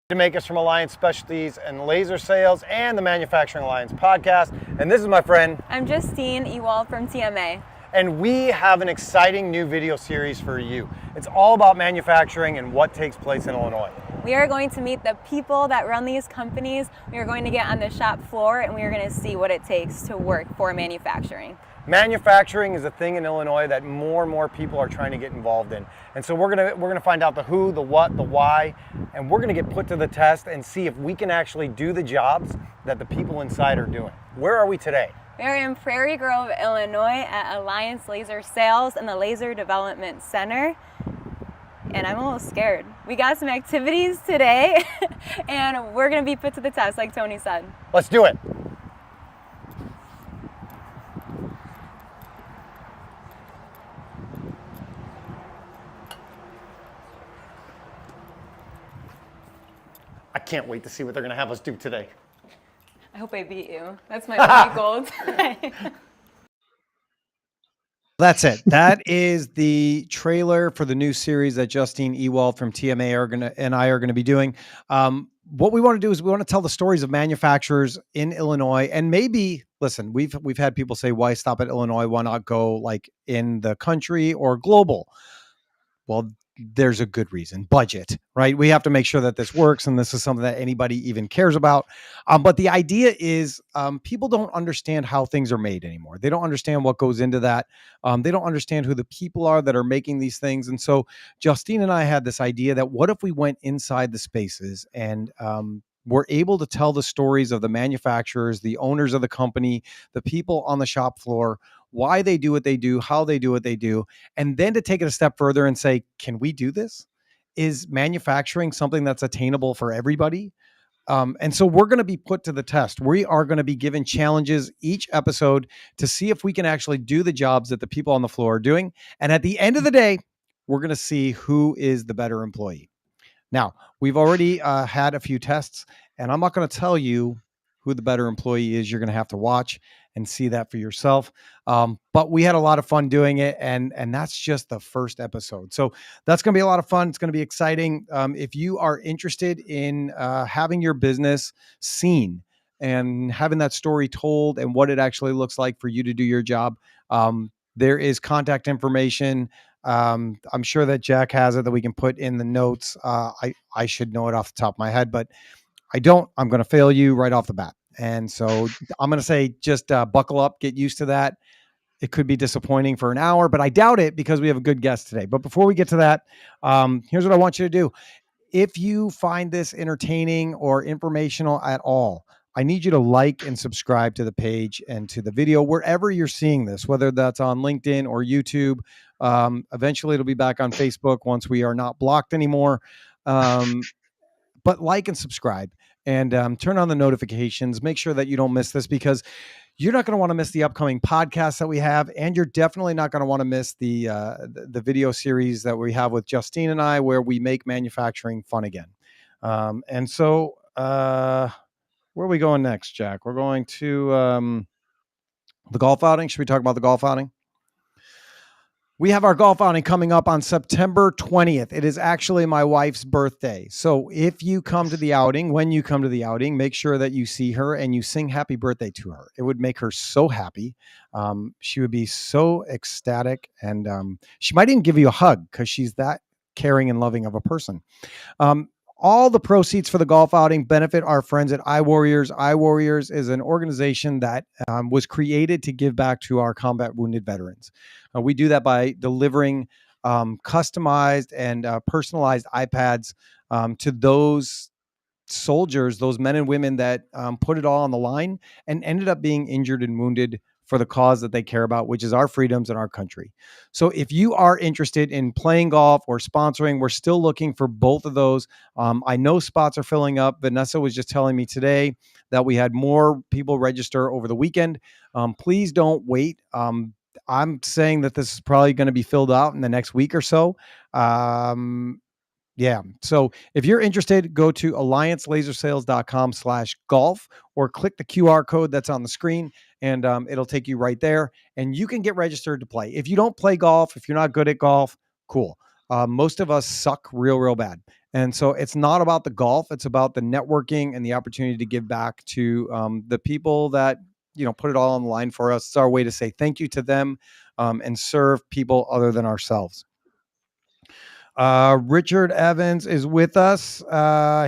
To make us from Alliance Specialties and Laser Sales and the Manufacturing Alliance podcast. And this is my friend. I'm Justine Ewald from TMA. And we have an exciting new video series for you. It's all about manufacturing and what takes place in Illinois. We are going to meet the people that run these companies. We are going to get on the shop floor and we are going to see what it takes to work for manufacturing. Manufacturing is a thing in Illinois that more and more people are trying to get involved in. And so we're gonna find out the who, the what, the why, and we're gonna get put to the test and see if we can actually do the jobs that the people inside are doing. Where are we today? We are in Prairie Grove, Illinois at Alliance Laser Sales and the Laser Development Center. And I'm a little scared. We got some activities today and we're gonna be put to the test like Tony said. Let's do it. I can't wait to see what they're gonna have us do today. I hope I beat you. That's my only goal today. That's it. That is the trailer for the new series that Justine Ewald from TMA and I are going to be doing. What we want to do is we want to tell the stories of manufacturers in Illinois, and maybe listen. We've had people say, "Why stop at Illinois? Why not go like in the country or global?" Well, there's a good reason. Budget, right? We have to make sure that this works, and this is something that anybody even cares about. But the idea is people don't understand how things are made anymore. They don't understand what goes into that. They don't understand who the people are that are making these things. And so Justine and I had this idea that what if we went inside the spaces and we're able to tell the stories of the manufacturers, the owners of the company, the people on the shop floor, why they do what they do, how they do what they do, and then to take it a step further and say, can we do this? Is manufacturing something that's attainable for everybody? And so we're going to be put to the test. We are going to be given challenges each episode to see if we can actually do the jobs that the people on the floor are doing. And at the end of the day, we're going to see who is the better employee. Now, we've already had a few tests, and I'm not going to tell you who the better employee is. You're going to have to watch and see that for yourself. But we had a lot of fun doing it, and that's just the first episode. So that's going to be a lot of fun. It's going to be exciting. If you are interested in having your business seen and having that story told and what it actually looks like for you to do your job, there is contact information. I'm sure that Jack has it that we can put in the notes. I should know it off the top of my head, but I don't. I'm going to fail you right off the bat. And so I'm going to say just buckle up, get used to that. It could be disappointing for an hour, but I doubt it because we have a good guest today. But before we get to that, here's what I want you to do. If you find this entertaining or informational at all, I need you to like and subscribe to the page and to the video wherever you're seeing this, whether that's on LinkedIn or YouTube. Eventually it'll be back on Facebook once we are not blocked anymore. But like and subscribe and turn on the notifications. Make sure that you don't miss this because you're not going to want to miss the upcoming podcasts that we have. And you're definitely not going to want to miss the video series that we have with Justine and I, where we make manufacturing fun again. And so where are we going next, Jack? We're going to the golf outing. Should we talk about the golf outing? We have our golf outing coming up on September 20th. It is actually my wife's birthday. So if you come to the outing, when you come to the outing, make sure that you see her and you sing happy birthday to her. It would make her so happy. She would be so ecstatic, and she might even give you a hug because she's that caring and loving of a person. All the proceeds for the golf outing benefit our friends at iWarriors. iWarriors is an organization that was created to give back to our combat wounded veterans. We do that by delivering customized and personalized iPads to those soldiers, those men and women that put it all on the line and ended up being injured and wounded for the cause that they care about, which is our freedoms and our country. So if you are interested in playing golf or sponsoring, we're still looking for both of those. I know spots are filling up. Vanessa was just telling me today that we had more people register over the weekend. Please don't wait. I'm saying that this is probably going to be filled out in the next week or so. Yeah. So if you're interested, go to alliancelasersales.com/golf or click the QR code that's on the screen and it'll take you right there and you can get registered to play. If you don't play golf, if you're not good at golf, cool. Most of us suck real bad. And so it's not about the golf, it's about the networking and the opportunity to give back to the people that, put it all on the line for us. It's our way to say thank you to them, and serve people other than ourselves. Richard Evans is with us.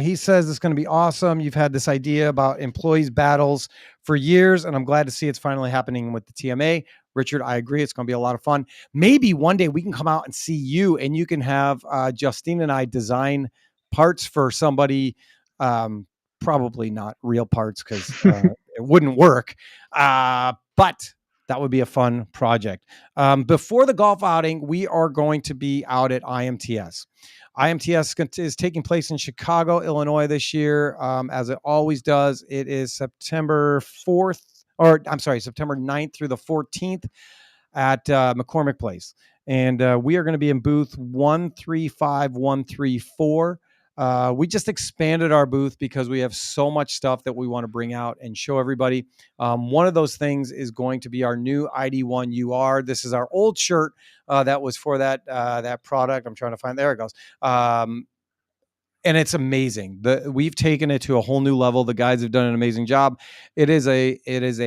He says it's going to be awesome. You've had this idea about employees battles for years, and I'm glad to see it's finally happening with the TMA. Richard, I agree. It's going to be a lot of fun. Maybe one day we can come out and see you, and you can have Justine and I design parts for somebody. Probably not real parts, because it wouldn't work. But that would be a fun project. Before the golf outing, we are going to be out at IMTS. IMTS is taking place in Chicago, Illinois this year, as it always does. It is September 9th through the 14th at McCormick Place. And we are going to be in booth 135134. We just expanded our booth because we have so much stuff that we want to bring out and show everybody. One of those things is going to be our new ID1 UR. This is our old shirt that was for that product. I'm trying to find, there it goes. And it's amazing. We've taken it to a whole new level. The guys have done an amazing job. It is a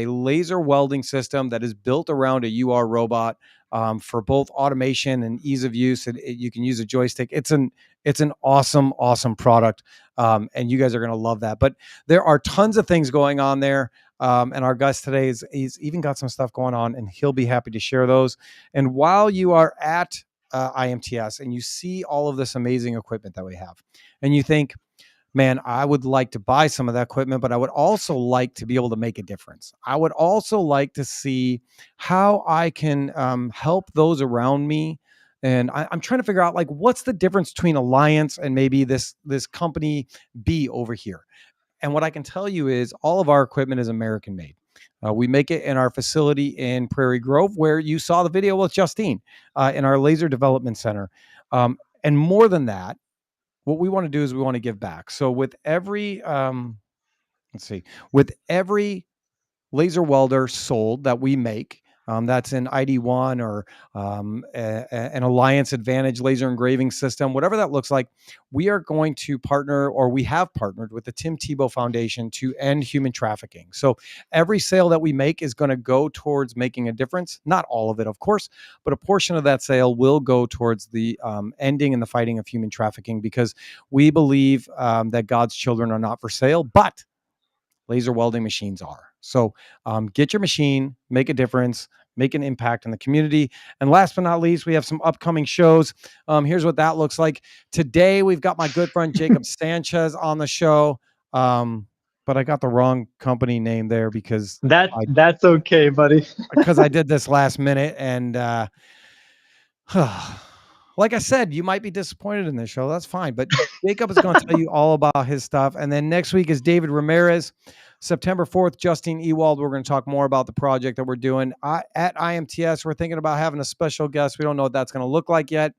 laser welding system that is built around a UR robot for both automation and ease of use. You can use a joystick. It's an awesome product, and you guys are going to love that. But there are tons of things going on there. And our guest today he's even got some stuff going on, and he'll be happy to share those. And while you are at IMTS and you see all of this amazing equipment that we have, and you think, man, I would like to buy some of that equipment, but I would also like to be able to make a difference. I would also like to see how I can help those around me. And I'm trying to figure out, like, what's the difference between Alliance and maybe this company B over here. And what I can tell you is all of our equipment is American made. We make it in our facility in Prairie Grove, where you saw the video with Justine, in our laser development center. And more than that, what we want to do is we want to give back. So with every, with every laser welder sold that we make, that's an ID1 or an Alliance Advantage laser engraving system, whatever that looks like, we are going to partner, or we have partnered with the Tim Tebow Foundation to end human trafficking. So every sale that we make is going to go towards making a difference. Not all of it, of course, but a portion of that sale will go towards the ending and the fighting of human trafficking, because we believe that God's children are not for sale, but laser welding machines are. So get your machine, make a difference, make an impact in the community. And last but not least, we have some upcoming shows. Here's what that looks like. Today, we've got my good friend Jacob Sanchez on the show. But I got the wrong company name there because that's okay, buddy. Because I did this last minute. And like I said, you might be disappointed in this show. That's fine. But Jacob is going to tell you all about his stuff. And then next week is David Ramirez. September 4th, Justine Ewald. We're going to talk more about the project that we're doing at IMTS. We're thinking about having a special guest. We don't know what that's going to look like yet.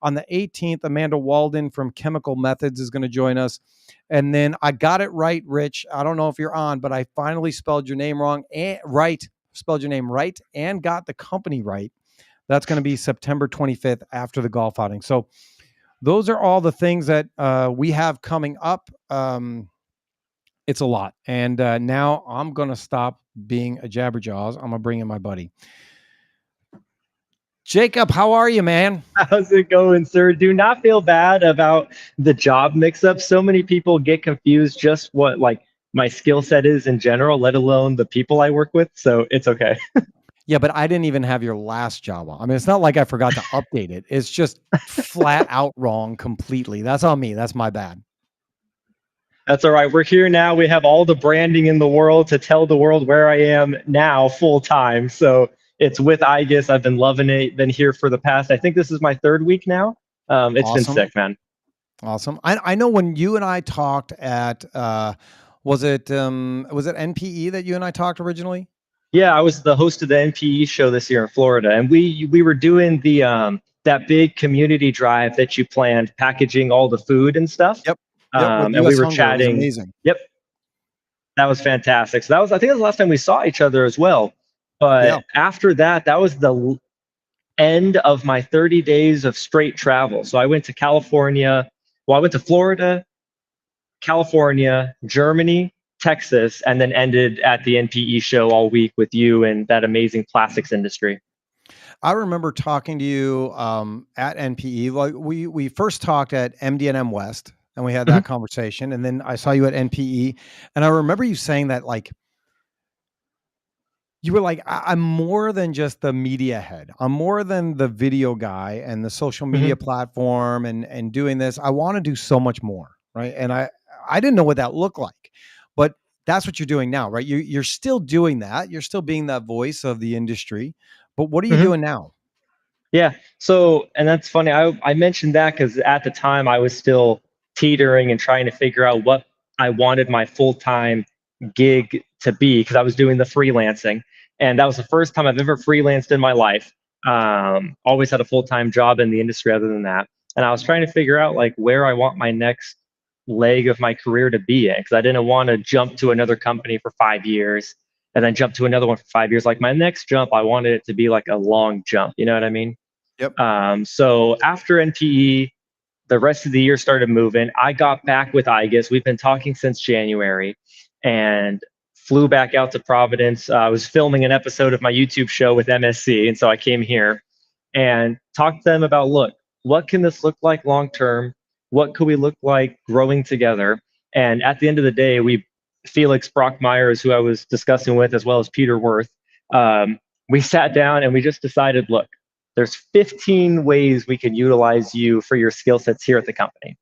On the 18th, Amanda Walden from Chemical Methods is going to join us. And then I got it right, Rich. I don't know if you're on, but I finally spelled your name wrong and spelled your name right and got the company right. That's going to be September 25th after the golf outing. So those are all the things that we have coming up. It's a lot. And now I'm going to stop being a jabberjaws. I'm going to bring in my buddy. Jacob, how are you, man? How's it going, sir? Do not feel bad about the job mix-up. So many people get confused just what my skill set is in general, let alone the people I work with. So it's okay. Yeah, but I didn't even have your last job on. I mean, it's not like I forgot to update it. It's just flat out wrong completely. That's on me. That's my bad. That's all right. We're here now. We have all the branding in the world to tell the world where I am now full time. So it's with IGUS. I've been loving it. Been here for the past, I think this is my 3rd week now. It's Awesome. been sick, man. Awesome. I know when you and I talked at, was it NPE that you and I talked originally? Yeah, I was the host of the NPE show this year in Florida. And we were doing the that big community drive that you planned, packaging all the food and stuff. Yep. And we were chatting. Amazing. Yep. That was fantastic. So I think that was the last time we saw each other as well. But after that, that was the end of my 30 days of straight travel. So I went to California, Well, I went to Florida, California, Germany, Texas, and then ended at the NPE show all week with you and that amazing plastics industry. I remember talking to you at NPE. Like we first talked at MD&M West, and we had Mhm. that conversation, and then I saw you at NPE, and I remember you saying that like you were like, I'm more than just the media head. I'm more than the video guy and the social media Mhm. platform and doing this. I want to do so much more, right? And I didn't know what that looked like, but that's what you're doing now, right? You're still doing that. You're still being that voice of the industry, but what are you Mhm. doing now? Yeah. So, and that's funny. I mentioned that because at the time I was still teetering and trying to figure out what I wanted my full time gig to be because I was doing the freelancing. And that was the first time I've ever freelanced in my life. Always had a full time job in the industry other than that. And I was trying to figure out like where I want my next leg of my career to be in because I didn't want to jump to another company for 5 years and then jump to another one for 5 years. Like my next jump, I wanted it to be like a long jump. You know what I mean? Yep. So after NPE, the rest of the year started moving. I got back with IGUS. We've been talking since January and flew back out to Providence. I was filming an episode of my YouTube show with MSC. And so I came here and talked to them about, look, what can this look like long term? What could we look like growing together? And at the end of the day, Felix Brockmeyer is who I was discussing with, as well as Peter Worth. We sat down and we just decided, look, there's 15 ways we can utilize you for your skill sets here at the company.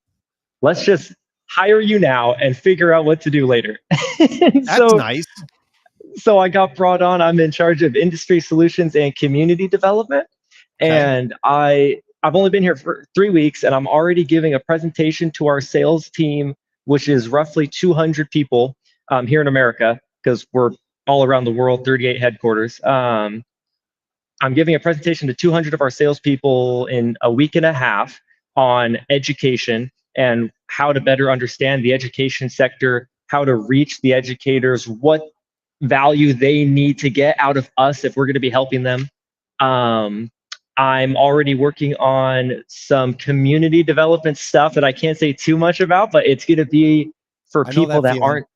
Let's just hire you now and figure out what to do later. That's so nice. so I got brought on. I'm in charge of industry solutions and community development. Okay. And I've only been here for 3 weeks and I'm already giving a presentation to our sales team, which is roughly 200 people here in America, because we're all around the world, 38 headquarters. I'm giving a presentation to 200 of our salespeople in a week and a half on education and how to better understand the education sector, how to reach the educators, what value they need to get out of us if we're going to be helping them. Um, I'm already working on some community development stuff that I can't say too much about, but it's going to be for I know people that that feeling. aren't,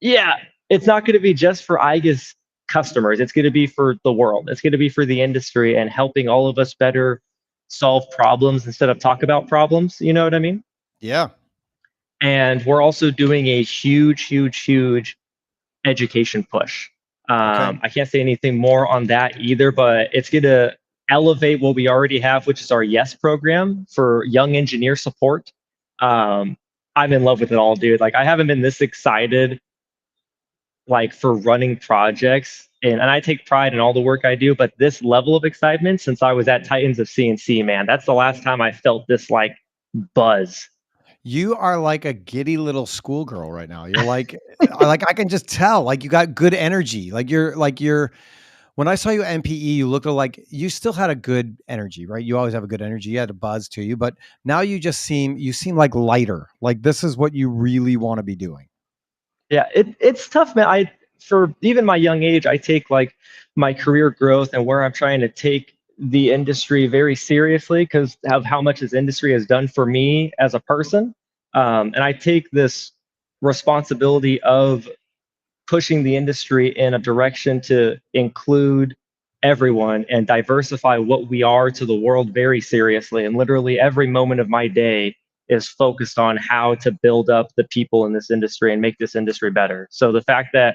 yeah, it's not going to be just for IGA's customers. It's going to be for the world. It's going to be for the industry and helping all of us better solve problems instead of talk about problems. You know what I mean? Yeah. And we're also doing a huge education push. Okay. I can't say anything more on that either, but it's going to elevate what we already have, which is our YES program for young engineer support. I'm in love with it all, dude. Like I haven't been this excited like for running projects and I take pride in all the work I do, but this level of excitement since I was at Titans of CNC, man, that's the last time I felt this like buzz. You are like a giddy little schoolgirl right now. You're like, I can just tell, like you got good energy. When I saw you at MPE, you looked like you still had a good energy, right? You always have a good energy. You had a buzz to you, but now you seem like lighter. Like this is what you really want to be doing. Yeah, it's tough, man. For even my young age, I take like my career growth and where I'm trying to take the industry very seriously because of how much this industry has done for me as a person. And I take this responsibility of pushing the industry in a direction to include everyone and diversify what we are to the world very seriously. And literally every moment of my day is focused on how to build up the people in this industry and make this industry better. So the fact that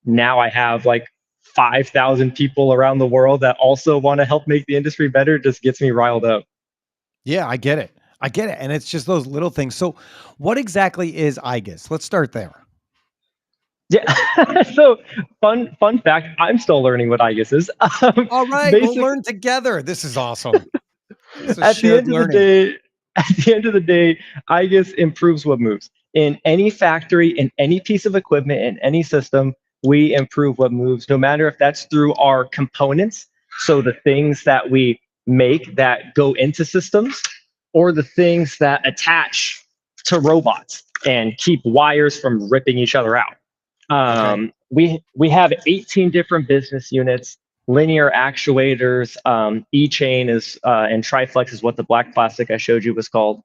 now I have like 5,000 people around the world that also want to help make the industry better just gets me riled up. Yeah, I get it. I get it. And it's just those little things. So what exactly is IGUS? Let's start there. Yeah. So fun fact, I'm still learning what IGUS is. All right, we'll Basic learn together. This is awesome. This is at the shared end of the learning. day, at the end of the day, IGUS improves what moves. In any factory, in any piece of equipment, in any system, we improve what moves, no matter if that's through our components, so the things that we make that go into systems, or the things that attach to robots and keep wires from ripping each other out. Okay. We have 18 different business units, linear actuators, E-chain is and Triflex is what the black plastic I showed you was called.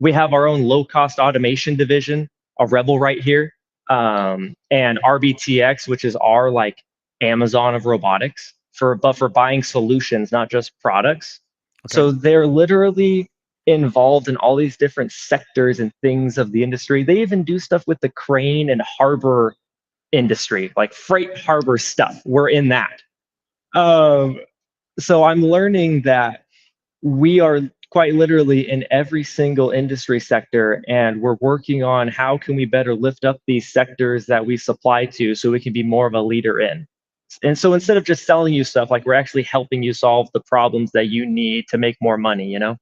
we have our own low cost automation division, a Rebel right here, and RBTX, which is our like Amazon of robotics but for buying solutions, not just products. Okay. So they're literally involved in all these different sectors and things of the industry. They even do stuff with the crane and harbor industry, like freight harbor stuff. We're in that. So I'm learning that we are quite literally in every single industry sector, and we're working on how can we better lift up these sectors that we supply to so we can be more of a leader in. And so instead of just selling you stuff, like we're actually helping you solve the problems that you need to make more money, you know?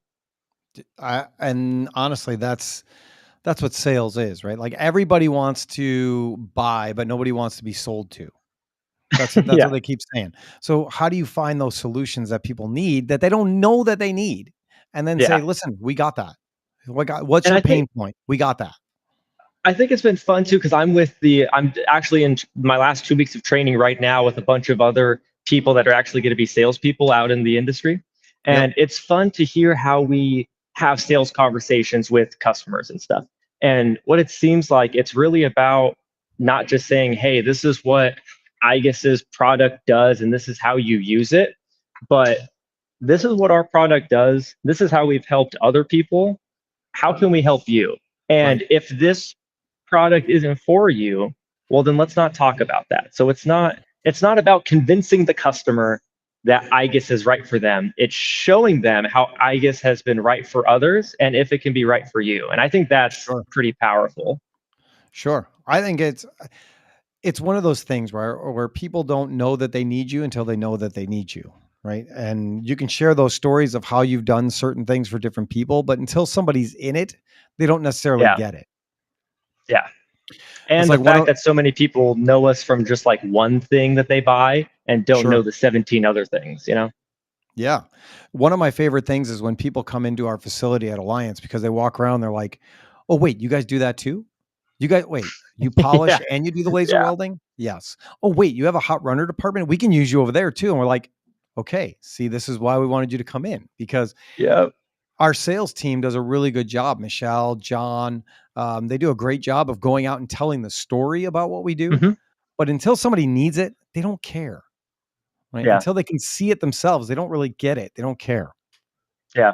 And honestly, that's what sales is, right? Like everybody wants to buy, but nobody wants to be sold to. That's Yeah. what they keep saying. So how do you find those solutions that people need that they don't know that they need? And then say, Yeah. listen, we got that. What's And your I think pain point? We got that. I think it's been fun too because I'm actually in my last 2 weeks of training right now with a bunch of other people that are actually going to be salespeople out in the industry, Yep. and it's fun to hear how we have sales conversations with customers and stuff. And what it seems like it's really about not just saying, "Hey, this is what IGUS's product does, and this is how you use it," but this is what our product does. This is how we've helped other people. How can we help you? Right. And if this product isn't for you, well then let's not talk about that. So it's not about convincing the customer that IGUS is right for them. It's showing them how IGUS has been right for others and if it can be right for you. And I think that's Sure. pretty powerful. Sure. I think it's one of those things where people don't know that they need you until they know that they need you. Right. And you can share those stories of how you've done certain things for different people, but until somebody's in it, they don't necessarily Yeah. get it. Yeah. It's And the like one fact of that so many people know us from just like one thing that they buy and don't know Sure. the 17 other things, you know? Yeah. One of my favorite things is when people come into our facility at Alliance because they walk around, they're like, oh, wait, you guys do that too? Wait, you polish Yeah. and you do the laser Yeah. welding? Yes. Oh, wait, you have a hot runner department? We can use you over there too. And we're like, okay, see, this is why we wanted you to come in because Yeah. our sales team does a really good job. Michelle, John, they do a great job of going out and telling the story about what we do. Hmm. But until somebody needs it, they don't care. Right? Yeah. Until they can see it themselves, they don't really get it. They don't care. Yeah.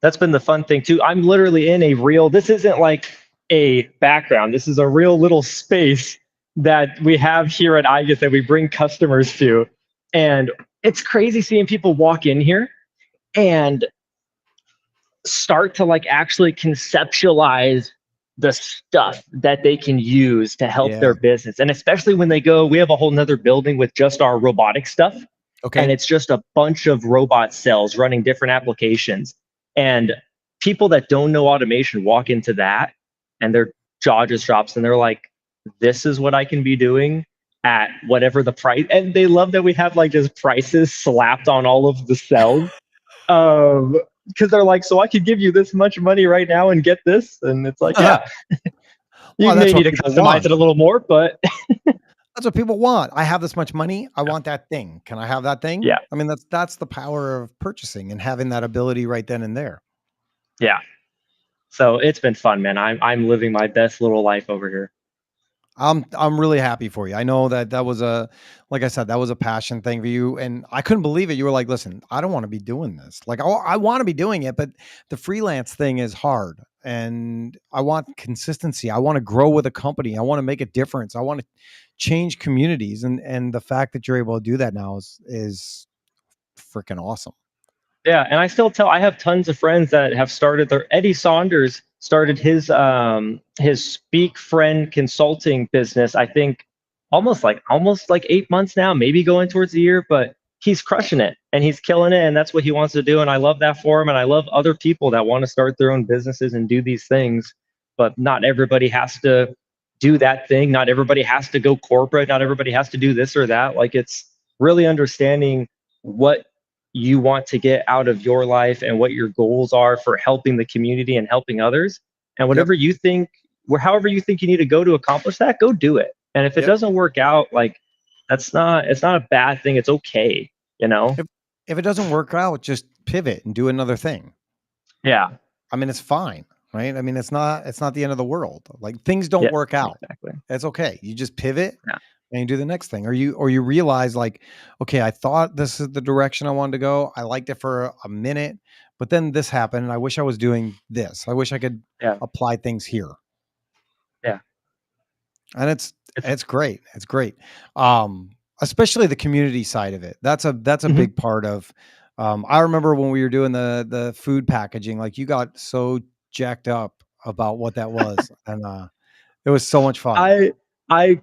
That's been the fun thing too. I'm literally in a real, this isn't like a background. This is a real little space that we have here at IGUS that we bring customers to. And it's crazy seeing people walk in here and start to like actually conceptualize the stuff that they can use to help Yeah. their business. And especially when they go, we have a whole nother building with just our robotic stuff. And Okay. it's just a bunch of robot cells running different applications. And people that don't know automation walk into that and their jaw just drops and they're like, this is what I can be doing at whatever the price. And they love that we have like just prices slapped on all of the cells. Because they're like, so I could give you this much money right now and get this. And it's like, yeah, you Well, may that's need what to people customize want. it a little more, but That's what people want. I have this much money. I want that thing. Can I have that thing? yeah, I mean, that's the power of purchasing and having that ability right then and there. yeah. So it's been fun, man. I'm living my best little life over here. I'm really happy for you. I know that was like I said, that was a passion thing for you, and I couldn't believe it. You were like, "Listen, I don't want to be doing this. Like, I want to be doing it, but the freelance thing is hard, and I want consistency. I want to grow with a company. I want to make a difference. I want to change communities, and the fact that you're able to do that now is freaking awesome. Yeah, and I have tons of friends that have started their Eddie Saunders started his Speak Friend consulting business, I think almost like 8 months now, maybe going towards a year, but he's crushing it and he's killing it and that's what he wants to do. And I love that for him. And I love other people that want to start their own businesses and do these things, but not everybody has to do that thing. Not everybody has to go corporate. Not everybody has to do this or that. Like it's really understanding what you want to get out of your life and what your goals are for helping the community and helping others. And Yep. whatever you think, however you think you need to go to accomplish that, go do it. And if it Yep. doesn't work out, like it's not a bad thing. It's okay, you know? If it doesn't work out, just pivot and do another thing. Yeah. I mean, it's fine. right? I mean, it's not the end of the world. Like things don't Yeah, work out. exactly. It's okay. You just pivot Yeah. and you do the next thing. Or you realize like, okay, I thought this is the direction I wanted to go. I liked it for a minute, but then this happened and I wish I was doing this. I wish I could Yeah. apply things here. Yeah. And It's it's great. It's great. Especially the community side of it. That's a Mhm. big part of I remember when we were doing the food packaging, like you got so jacked up about what that was. And it was so much fun. I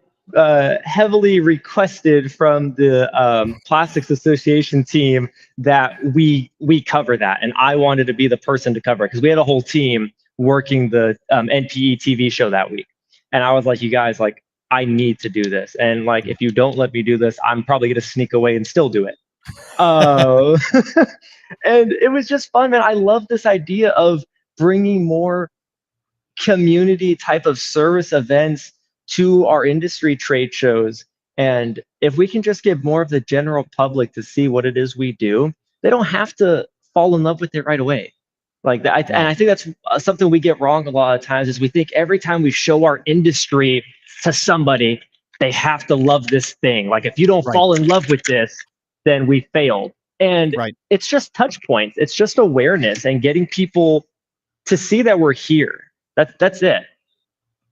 heavily requested from the Plastics Association team that we cover that, and I wanted to be the person to cover it because we had a whole team working the NPE TV show that week, and I was like, you guys, like, I need to do this, and like, if you don't let me do this, I'm probably gonna sneak away and still do it. Uh, and it was just fun, man. I love this idea of bringing more community type of service events to our industry trade shows. And if we can just get more of the general public to see what it is we do, they don't have to fall in love with it right away. Like that, and Right. I think that's something we get wrong a lot of times is we think every time we show our industry to somebody, they have to love this thing. Like if you don't Right. fall in love with this, then we failed. And Right. it's just touch points. It's just awareness and getting people to see that we're here. That's it.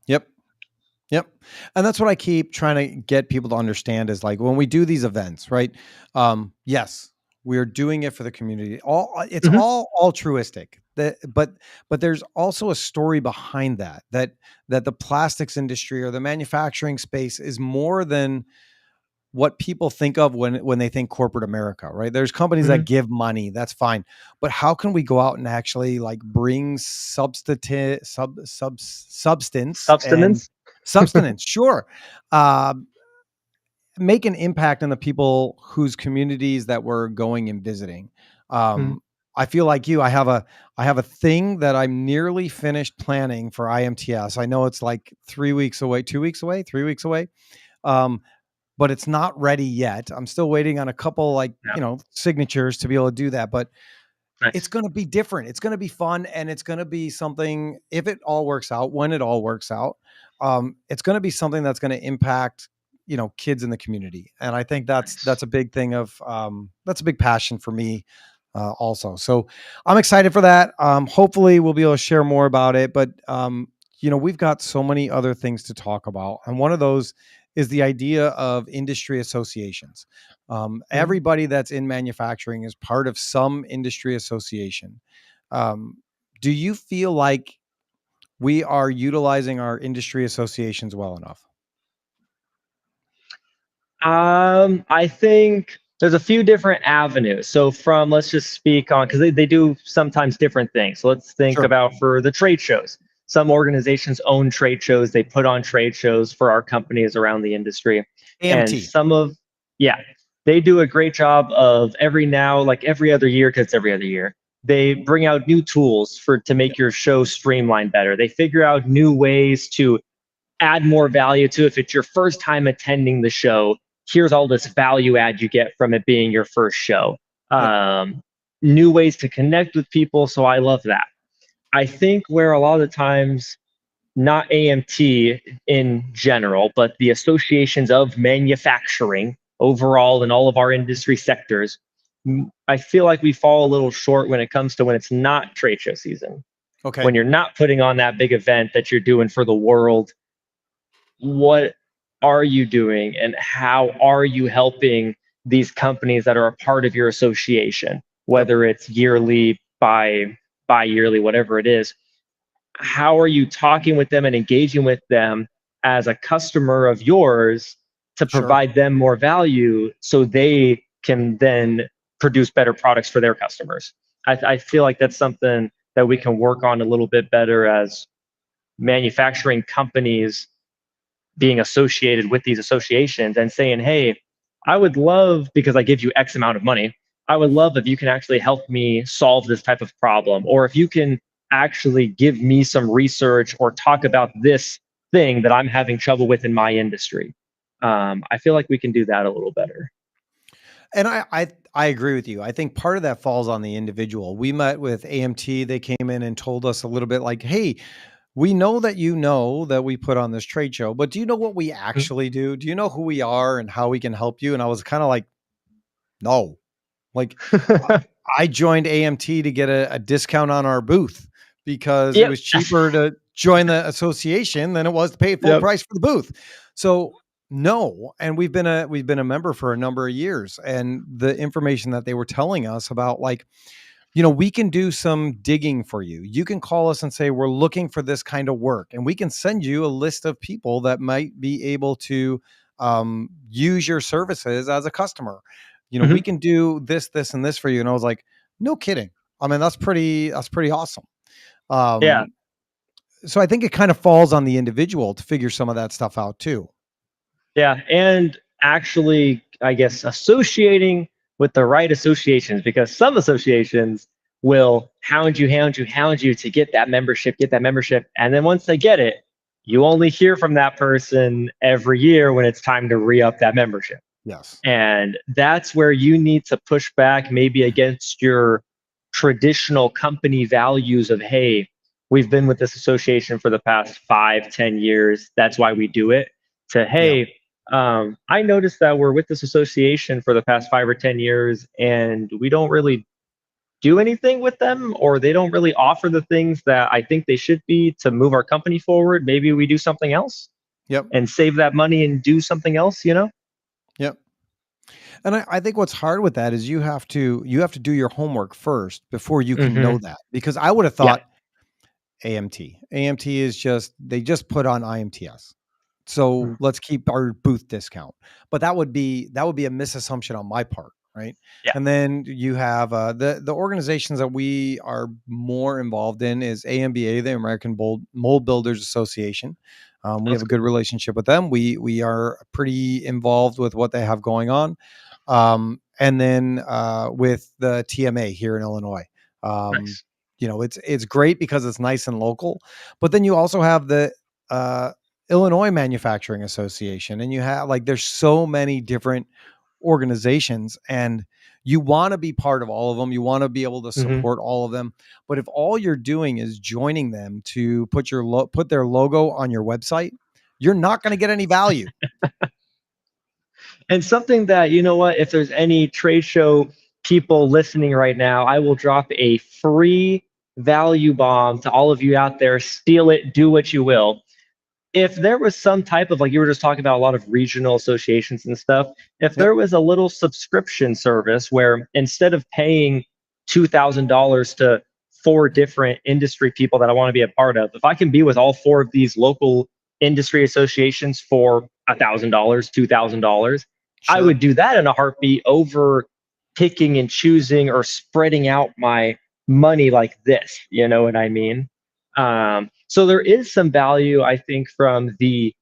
Yep. Yep. And that's what I keep trying to get people to understand is like when we do these events, right? Yes, we're doing it for the community. It's Mhm. all altruistic. But there's also a story behind that the plastics industry or the manufacturing space is more than what people think of when they think corporate America, right? There's companies that Mhm. give money, that's fine. But how can we go out and actually like bring substance and Substance. substance, sure. Um, Make an impact on the people whose communities that we're going and visiting. Mhm. I feel like you. I have a thing that I'm nearly finished planning for IMTS. I know it's like 3 weeks away, 2 weeks away, 3 weeks away. Um, but it's not ready yet. I'm still waiting on a couple like, Yeah. signatures to be able to do that, but it's Nice. going to be different. It's going to be fun and it's going to be something if it all works out, when it all works out. It's going to be something that's going to impact, kids in the community. And I think Nice. that's a big thing of that's a big passion for me also. So I'm excited for that. Hopefully we'll be able to share more about it, but we've got so many other things to talk about. And one of those is the idea of industry associations. Mhm. Everybody that's in manufacturing is part of some industry association. Um, do you feel like we are utilizing our industry associations well enough? I think there's a few different avenues. So from let's just speak on because they do sometimes different things. So let's think Sure. about for the trade shows. Some organizations own trade shows. They put on trade shows for our companies around the industry. And AMT. some of, yeah, they do a great job of every now, like every other year, because it's every other year, they bring out new tools for to make your show streamline better. They figure out new ways to add more value to if it's your first time attending the show. Here's all this value add you get from it being your first show. Yep. Um, New ways to connect with people. So I love that. I think where a lot of the times, not AMT in general, but the associations of manufacturing overall in all of our industry sectors, I feel like we fall a little short when it comes to when it's not trade show season. Okay. When you're not putting on that big event that you're doing for the world, what are you doing and how are you helping these companies that are a part of your association, Yep. whether it's yearly, bi-yearly, whatever it is? How are you talking with them and engaging with them as a customer of yours to Sure. provide them more value so they can then produce better products for their customers? I feel like that's something that we can work on a little bit better as manufacturing companies being associated with these associations and saying, hey, I would love, because I give you X amount of money, I would love if you can actually help me solve this type of problem, or if you can actually give me some research or talk about this thing that I'm having trouble with in my industry. I feel like we can do that a little better. And I agree with you. I think part of that falls on the individual. We met with AMT. They came in and told us a little bit like, hey, we know that we put on this trade show, but do you know what we actually do? Do you know who we are and how we can help you? And I was kind of like, no. Like I joined AMT to get a discount on our booth because it Yep. was cheaper to join the association than it was to pay full Yep. price for the booth. So no, and we've been a member for a number of years, and the information that they were telling us about, like, we can do some digging for you. You can call us and say, we're looking for this kind of work. And we can send you a list of people that might be able to use your services as a customer. We Mhm. can do this, this, and this for you. And I was like, no kidding. I mean, that's pretty awesome. Yeah. Um, so I think it kind of falls on the individual to figure some of that stuff out too. Yeah, and actually, I guess associating with the right associations, because some associations will hound you, hound you, hound you to get that membership. And then once they get it, you only hear from that person every year when it's time to re up that membership. Yes. And that's where you need to push back maybe against your traditional company values of, hey, we've been with this association for the past 5, 10 years. That's why we do it. To, Yeah. hey, I noticed that we're with this association for the past 5 or 10 years and we don't really do anything with them, or they don't really offer the things that I think they should be to move our company forward. Maybe we do something else Yep. and save that money and do something else, you know? Yep. And I think what's hard with that is you have to do your homework first before you can Hmm. know that. Because I would have Yeah. thought AMT is they just put on IMTS. So Mhm. let's keep our booth discount. But that would be a misassumption on my part, right? Yeah. And then you have the organizations that we are more involved in is AMBA, the American Mold Builders Association. We have That's a cool. good relationship with them. We are pretty involved with what they have going on. And then with the TMA here in Illinois. Um, Nice. it's great because it's nice and local, but then you also have the uh, Illinois Manufacturing Association, and you have, like, there's so many different organizations, and you want to be part of all of them. You want to be able to Hmm. support all of them. But if all you're doing is joining them to put their logo on your website, you're not going to get any value. And something that, you know what, if there's any trade show people listening right now, I will drop a free value bomb to all of you out there. Steal it, do what you will. If there was some type of, like you were just talking about, a lot of regional associations and stuff, if Yep. there was a little subscription service where instead of paying $2,000 to four different industry people that I want to be a part of, if I can be with all four of these local industry associations for $1,000, $2,000, I Sure. would do that in a heartbeat over picking and choosing or spreading out my money like this. You know what I mean? So there is some value, I think, from the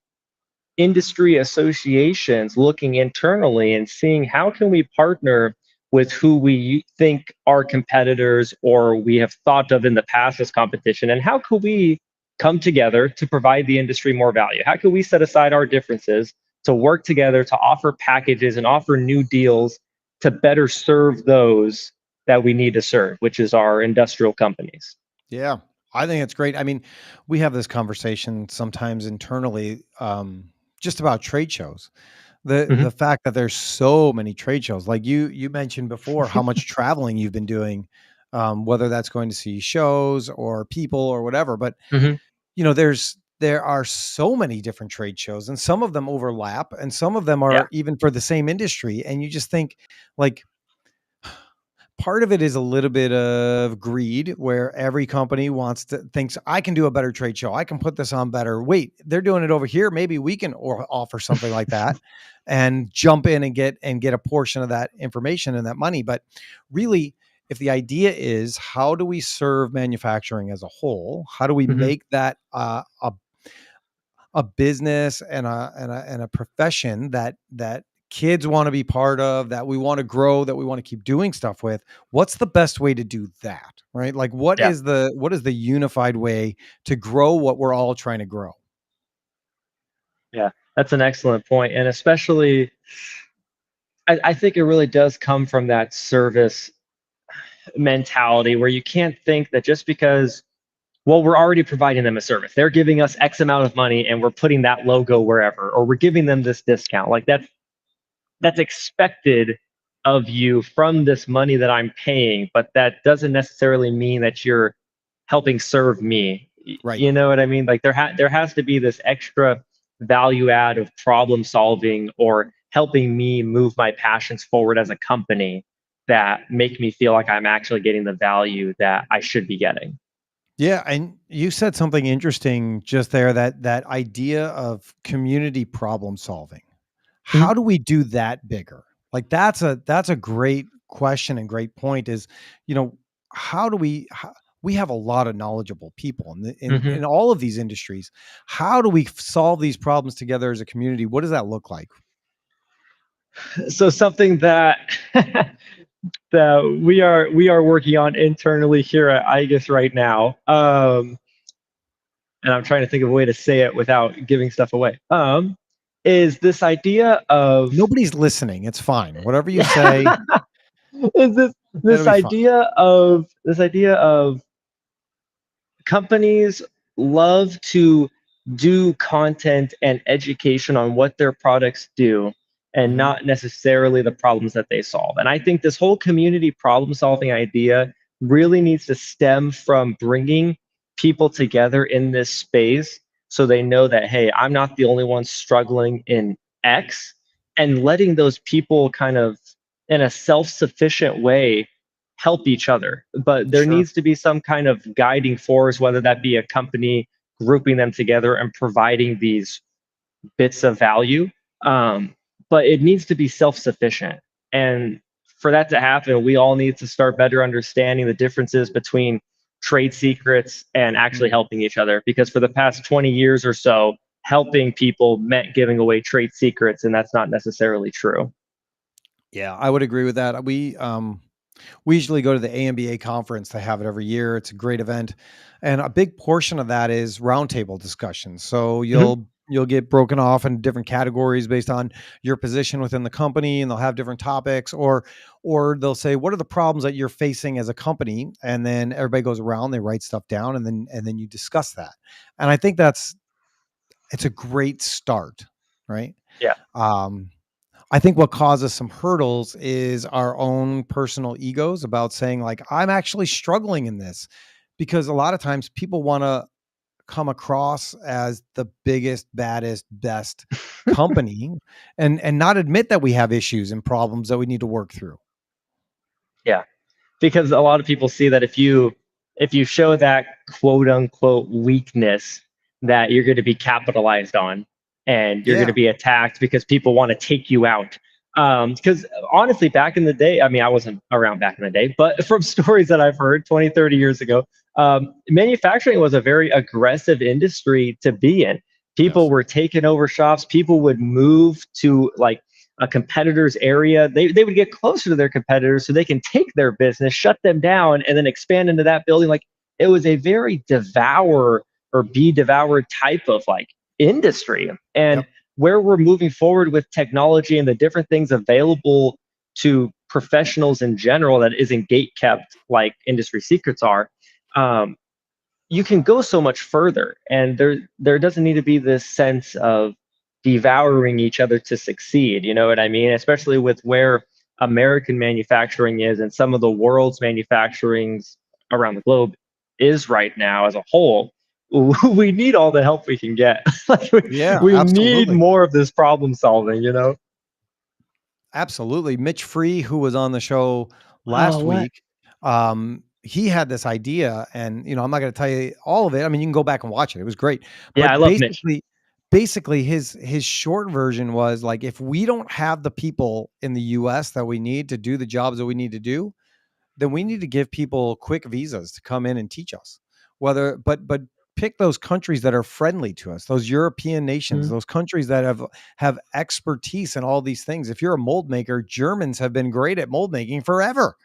industry associations looking internally and seeing how can we partner with who we think are competitors or we have thought of in the past as competition, and how could we come together to provide the industry more value? How can we set aside our differences to work together to offer packages and offer new deals to better serve those that we need to serve, which is our industrial companies? Yeah, I think it's great. I mean, we have this conversation sometimes internally, just about trade shows. The Mhm. fact that there's so many trade shows, like you mentioned before, how much traveling you've been doing, whether that's going to see shows or people or whatever. But Mhm. there are so many different trade shows, and some of them overlap, and some of them Yeah. are even for the same industry. And you just think, like, part of it is a little bit of greed where every company thinks I can do a better trade show. I can put this on better. Wait, they're doing it over here. Maybe we can offer something like that and jump in and get a portion of that information and that money. But really, if the idea is how do we serve manufacturing as a whole? How do we Mhm. make that a business and a profession that kids want to be part of, that we want to grow, that we want to keep doing stuff with? What's the best way to do that, right? Like, Yeah. what is the unified way to grow what we're all trying to grow? Yeah, that's an excellent point. And especially I think it really does come from that service mentality where you can't think that just because, well, we're already providing them a service. They're giving us X amount of money and we're putting that logo wherever, or we're giving them this discount. Like that's expected of you from this money that I'm paying, but that doesn't necessarily mean that you're helping serve me. Right. You know what I mean? Like there has to be this extra value add of problem solving or helping me move my passions forward as a company that make me feel like I'm actually getting the value that I should be getting. Yeah, and you said something interesting just there, that idea of community problem solving. Mhm. How do we do that bigger? Like that's a great question and great point is, you know, how do we have a lot of knowledgeable people in Mhm. all of these industries. How do we solve these problems together as a community? What does that look like? So something that that we are working on internally here at IGUS right now. And I'm trying to think of a way to say it without giving stuff away. Is this idea of Nobody's listening. It's fine. Whatever you say, is this it'll this be fine. idea of companies love to do content and education on what their products do and Mhm. not necessarily the problems that they solve. And I think this whole community problem solving idea really needs to stem from bringing people together in this space so they know that, hey, I'm not the only one struggling in X, and letting those people kind of in a self sufficient way help each other. But there Sure. needs to be some kind of guiding force, whether that be a company grouping them together and providing these bits of value. Um, but it needs to be self sufficient. And for that to happen, we all need to start better understanding the differences between trade secrets and actually Mm. helping each other. Because for the past 20 years or so, helping people meant giving away trade secrets, and that's not necessarily true. Yeah, I would agree with that. We usually go to the AMBA conference. They have it every year. It's a great event. And a big portion of that is roundtable discussions. So Mhm. you'll get broken off in different categories based on your position within the company, and they'll have different topics, or they'll say, what are the problems that you're facing as a company? And then everybody goes around, they write stuff down, and then you discuss that. And I think it's a great start, right? Yeah. Um, I think what causes some hurdles is our own personal egos about saying, like, I'm actually struggling in this, because a lot of times people want to come across as the biggest, baddest, best company, and not admit that we have issues and problems that we need to work through. Yeah. Because a lot of people see that if you show that quote unquote weakness, that you're going to be capitalized on and you're going to Yeah. be attacked because people want to take you out. Because honestly, back in the day, I mean, I wasn't around back in the day, but from stories that I've heard 20, 30 years ago, manufacturing was a very aggressive industry to be in. People Yes. were taking over shops. People would move to like a competitor's area. They would get closer to their competitors so they can take their business, shut them down, and then expand into that building. Like it was a very devour or be devoured type of like industry. And Yep. where we're moving forward with technology and the different things available to professionals in general that isn't gate kept like industry secrets are, um, you can go so much further, and there doesn't need to be this sense of devouring each other to succeed. You know what I mean? Especially with where American manufacturing is and some of the world's manufacturings around the globe is right now as a whole. We need all the help we can get. Like Yeah, we need absolutely. more of this problem solving, you know. Absolutely. Mitch Free, who was on the show Oh, last what? week, he had this idea, and I'm not going to tell you all of it. I mean, you can go back and watch it. It was great. Yeah, I But love Mitch. basically his short version was like, if we don't have the people in the US that we need to do the jobs that we need to do, then we need to give people quick visas to come in and teach us. But pick those countries that are friendly to us, those European nations, Mhm. those countries that have expertise in all these things. If you're a mold maker, Germans have been great at mold making forever.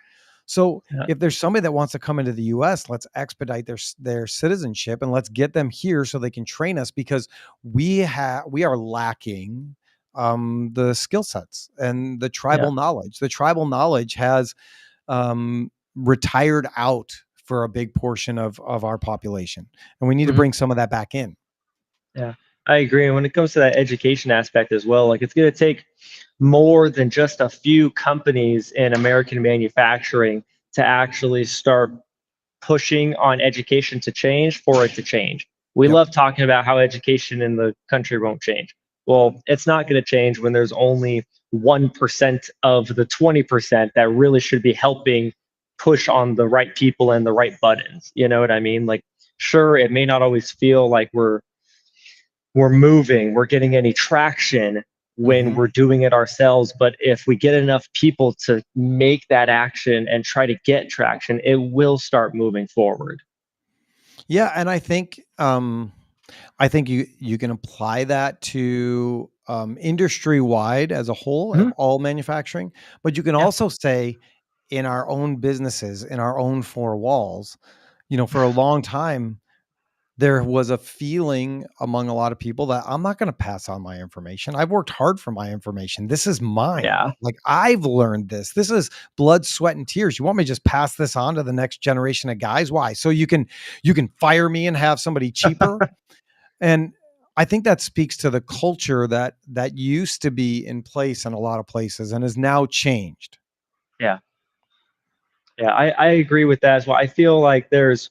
So Yeah. if there's somebody that wants to come into the US, let's expedite their citizenship and let's get them here so they can train us, because we are lacking the skill sets and the Yeah. tribal knowledge. The tribal knowledge has retired out for a big portion of our population, and we need to Mhm. bring some of that back in. Yeah, I agree. And when it comes to that education aspect as well, like it's going to take more than just a few companies in American manufacturing to actually start pushing on education to change for it to change. We Yep. love talking about how education in the country won't change. Well, it's not going to change when there's only 1% of the 20% that really should be helping push on the right people and the right buttons. You know what I mean? Like, sure, it may not always feel like we're moving, we're getting any traction when Hmm. we're doing it ourselves. But if we get enough people to make that action and try to get traction, it will start moving forward. Yeah, and I think you can apply that to industry wide as a whole, Mhm. all manufacturing, but you can Yeah. also say in our own businesses, in our own four walls, for a long time, there was a feeling among a lot of people that I'm not going to pass on my information. I've worked hard for my information. This is mine. Yeah. Like I've learned this. This is blood, sweat, and tears. You want me to just pass this on to the next generation of guys? Why? So you can fire me and have somebody cheaper. And I think that speaks to the culture that used to be in place in a lot of places and is now changed. Yeah. Yeah. I agree with that as well. I feel like there's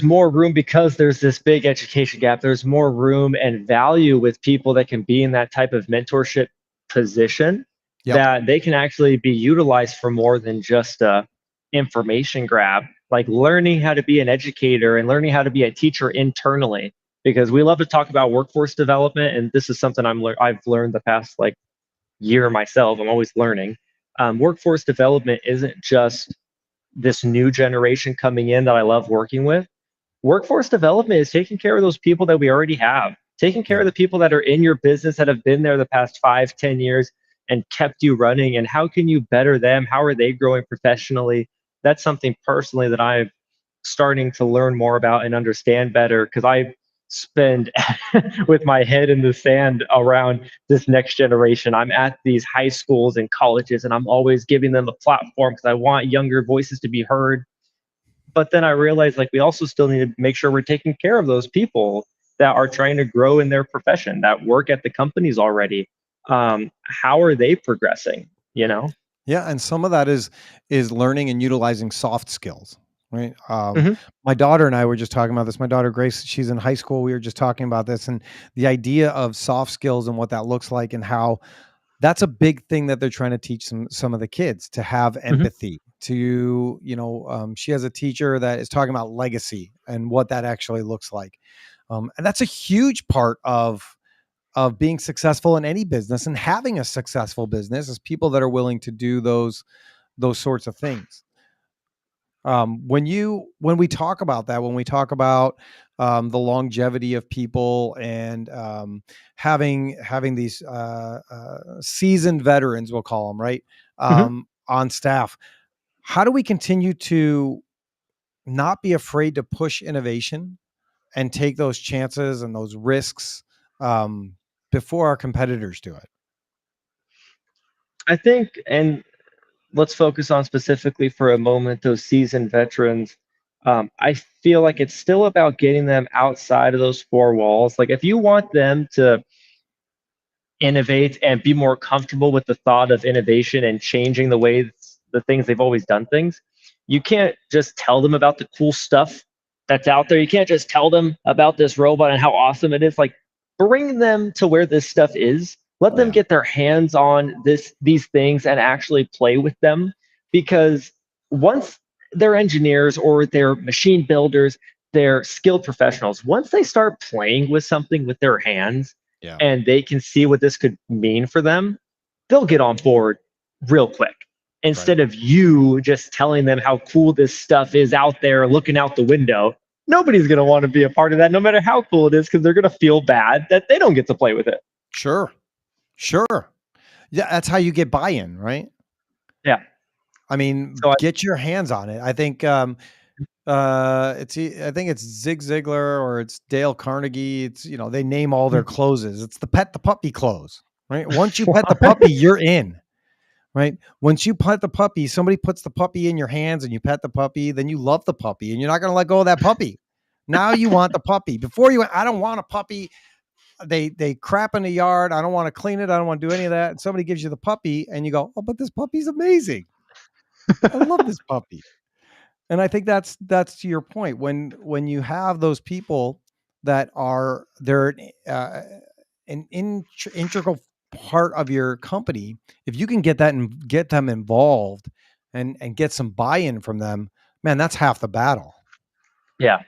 more room because there's this big education gap. There's more room and value with people that can be in that type of mentorship position Yep. that they can actually be utilized for more than just a information grab, like learning how to be an educator and learning how to be a teacher internally. Because we love to talk about workforce development, and this is something I've learned the past like year myself. I'm always learning. Workforce development isn't just this new generation coming in that I love working with. Workforce development is taking care of those people that we already have, taking care Yeah. of the people that are in your business that have been there the past 5, 10 years and kept you running. And how can you better them? How are they growing professionally? That's something personally that I'm starting to learn more about and understand better because I spend with my head in the sand around this next generation. I'm at these high schools and colleges and I'm always giving them a platform because I want younger voices to be heard. But then I realized like we also still need to make sure we're taking care of those people that are trying to grow in their profession, that work at the companies already. How are they progressing? You know? Yeah, and some of that is learning and utilizing soft skills, right? Hmm. My daughter and I were just talking about this. My daughter Grace, she's in high school. We were just talking about this and the idea of soft skills and what that looks like and how that's a big thing that they're trying to teach some of the kids to have Hmm. empathy. She has a teacher that is talking about legacy and what that actually looks like, and that's a huge part of being successful in any business and having a successful business is people that are willing to do those sorts of things. When we talk about that, when we talk about the longevity of people and having these seasoned veterans, we'll call them, right, Hmm. on staff, how do we continue to not be afraid to push innovation and take those chances and those risks um, before our competitors do it? I think, and let's focus on specifically for a moment those seasoned veterans. I feel like it's still about getting them outside of those four walls. Like if you want them to innovate and be more comfortable with the thought of innovation and changing the things they've always done things, you can't just tell them about the cool stuff that's out there. You can't just tell them about this robot and how awesome it is. Like bring them to where this stuff is. Let them Yeah. get their hands on these things and actually play with them because once they're engineers or they're machine builders, they're skilled professionals. Once they start playing with something with their hands, Yeah. and they can see what this could mean for them, they'll get on board real quick. Right. Instead of you just telling them how cool this stuff is out there, looking out the window, nobody's going to want to be a part of that, no matter how cool it is, because they're going to feel bad that they don't get to play with it. Sure. Sure. Yeah, that's how you get buy-in, right? Yeah. I mean, So, get your hands on it. I think it's Zig Ziglar or it's Dale Carnegie. It's they name all their closes. It's the pet the puppy close, right? Once you pet the puppy, you're in, right? Once you pet the puppy, somebody puts the puppy in your hands and you pet the puppy, then you love the puppy and you're not going to let go of that puppy. Now you want the puppy. Before you went, I don't want a puppy. They crap in the yard. I don't want to clean it. I don't want to do any of that. And somebody gives you the puppy and you go, oh, but this puppy's amazing. I love this puppy. And I think that's to your point. When you have those people that are they're an integral part of your company, if you can get that and get them involved and get some buy-in from them, man, that's half the battle. Yeah.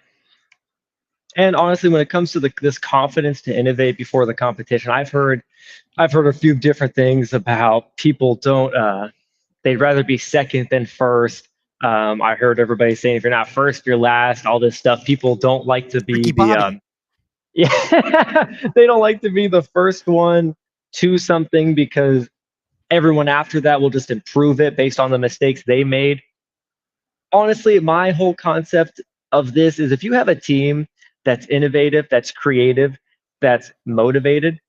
And honestly, when it comes to this confidence to innovate before the competition, I've heard a few different things about people don't they'd rather be second than first. I heard everybody saying if you're not first, you're last, all this stuff. People don't like to be Ricky the Bobby. yeah, they don't like to be the first one to something because everyone after that will just improve it based on the mistakes they made. Honestly, my whole concept of this is if you have a team that's innovative, that's creative, that's motivated,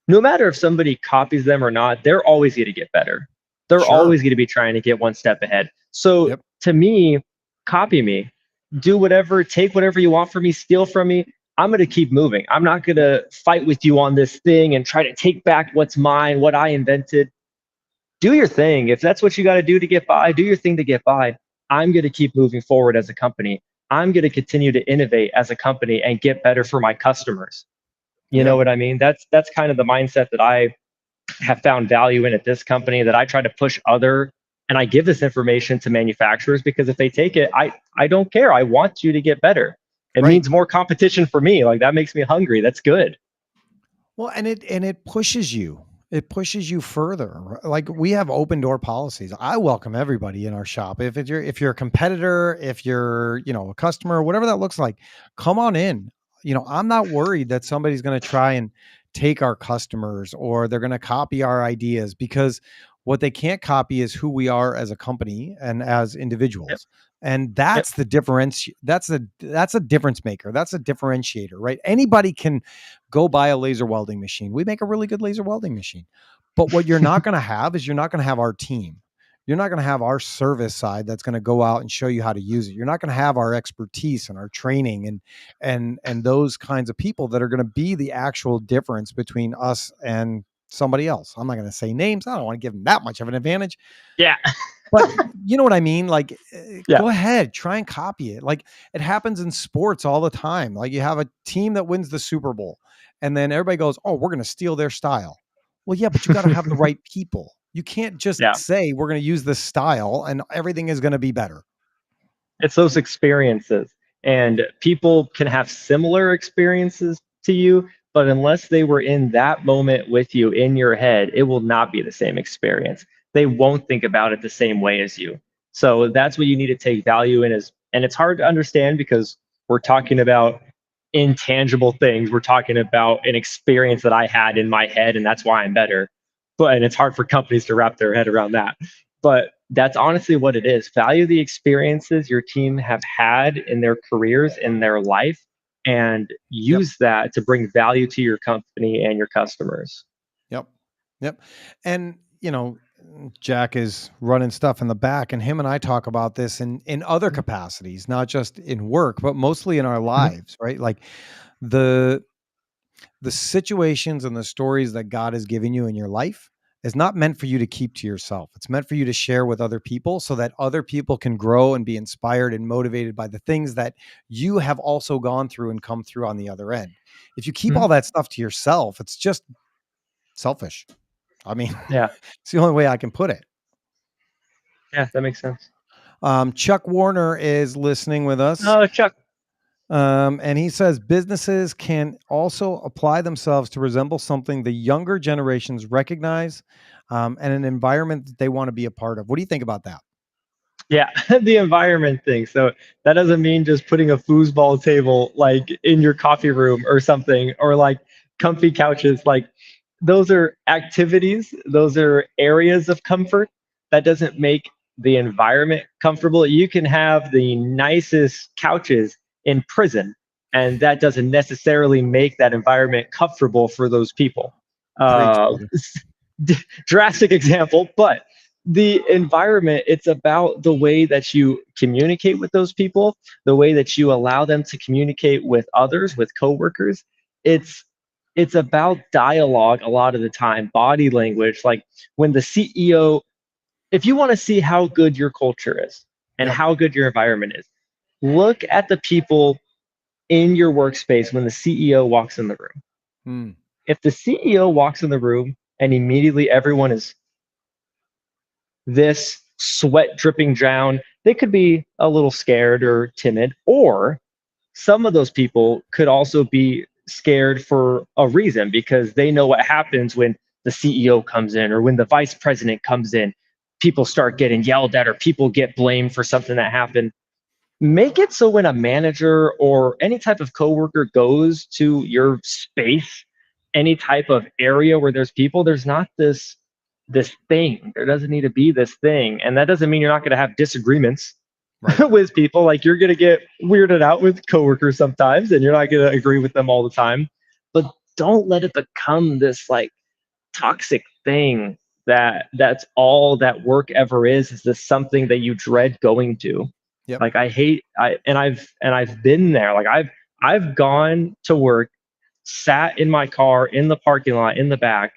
no matter if somebody copies them or not, they're always going to get better. They're Sure. always going to be trying to get one step ahead. So Yep. to me, copy me, do whatever, take whatever you want from me, steal from me. I'm going to keep moving. I'm not going to fight with you on this thing and try to take back what's mine, what I invented. Do your thing. If that's what you got to do to get by, do your thing to get by. I'm going to keep moving forward as a company. I'm going to continue to innovate as a company and get better for my customers. You know Yep. what I mean? That's kind of the mindset that I have found value in at this company, that I try to push other, and I give this information to manufacturers because if they take it, I don't care. I want you to get better. It Right. means more competition for me. Like that makes me hungry. That's good. Well, and it pushes you. It pushes you further. Like we have open door policies. I welcome everybody in our shop. If you're a competitor, if you're, a customer, whatever that looks like, come on in. I'm not worried that somebody's going to try and take our customers or they're going to copy our ideas, because what they can't copy is who we are as a company and as Yep. individuals. And Yep. that's the difference. That's a difference maker. That's a differentiator, right? Anybody can go buy a laser welding machine. We make a really good laser welding machine. But what you're not going to have is you're not going to have our team. You're not going to have our service side that's going to go out and show you how to use it. You're not going to have our expertise and our training and those kinds of people that are going to be the actual difference between us and somebody else. I'm not going to say names. I don't want to give them that much of an advantage. Yeah. But you know what I mean? Like, Yeah. go ahead, try and copy it. Like it happens in sports all the time. Like you have a team that wins the Super Bowl and then everybody goes, oh, we're going to steal their style. Well, yeah, but you got to have the right people. You can't just Yeah. say we're going to use this style and everything is going to be better. It's those experiences, and people can have similar experiences to you, but unless they were in that moment with you in your head, it will not be the same experience. They won't think about it the same way as you. So that's what you need to take value in is, and it's hard to understand because we're talking about intangible things. We're talking about an experience that I had in my head, and that's why I'm better. But and it's hard for companies to wrap their head around that. But that's honestly what it is. Value the experiences your team have had in their careers, in their life, and Yep. use that to bring value to your company and your customers. Yep. Yep. And, Jack is running stuff in the back and him and I talk about this in other capacities, not just in work, but mostly in our lives, right? Like the situations and the stories that God has given you in your life is not meant for you to keep to yourself. It's meant for you to share with other people so that other people can grow and be inspired and motivated by the things that you have also gone through and come through on the other end. If you keep all that stuff to yourself, it's just selfish. I mean, Yeah. it's the only way I can put it. Yeah, that makes sense. Chuck Warner is listening with us. Oh, Chuck. And he says businesses can also apply themselves to resemble something the younger generations recognize and an environment that they want to be a part of. What do you think about that? Yeah, the environment thing. So that doesn't mean just putting a foosball table like in your coffee room or something, or like comfy couches. Like those are activities, those are areas of comfort. That doesn't make the environment comfortable. You can have the nicest couches in prison, and that doesn't necessarily make that environment comfortable for those people. Preach, Uh, brother. Drastic example, but the environment, it's about the way that you communicate with those people, the way that you allow them to communicate with others, with coworkers. It's about dialogue a lot of the time, body language. Like when the CEO, if you want to see how good your culture is and Yep. how good your environment is, look at the people in your workspace when the CEO walks in the room. Mm, If the CEO walks in the room and immediately everyone is this sweat dripping down, they could be a little scared or timid, or some of those people could also be scared for a reason because they know what happens when the CEO comes in or when the vice president comes in. People start getting yelled at or people get blamed for something that happened. Make it so when a manager or any type of coworker goes to your space, any type of area where there's people, there's not this thing. There doesn't need to be this thing. And that doesn't mean you're not going to have disagreements right. with people. Like you're going to get weirded out with coworkers sometimes and you're not going to agree with them all the time. But don't let it become this like toxic thing that's all that work ever is this something that you dread going to. Yep. Like I hate I've been there. Like I've gone to work, sat in my car in the parking lot in the back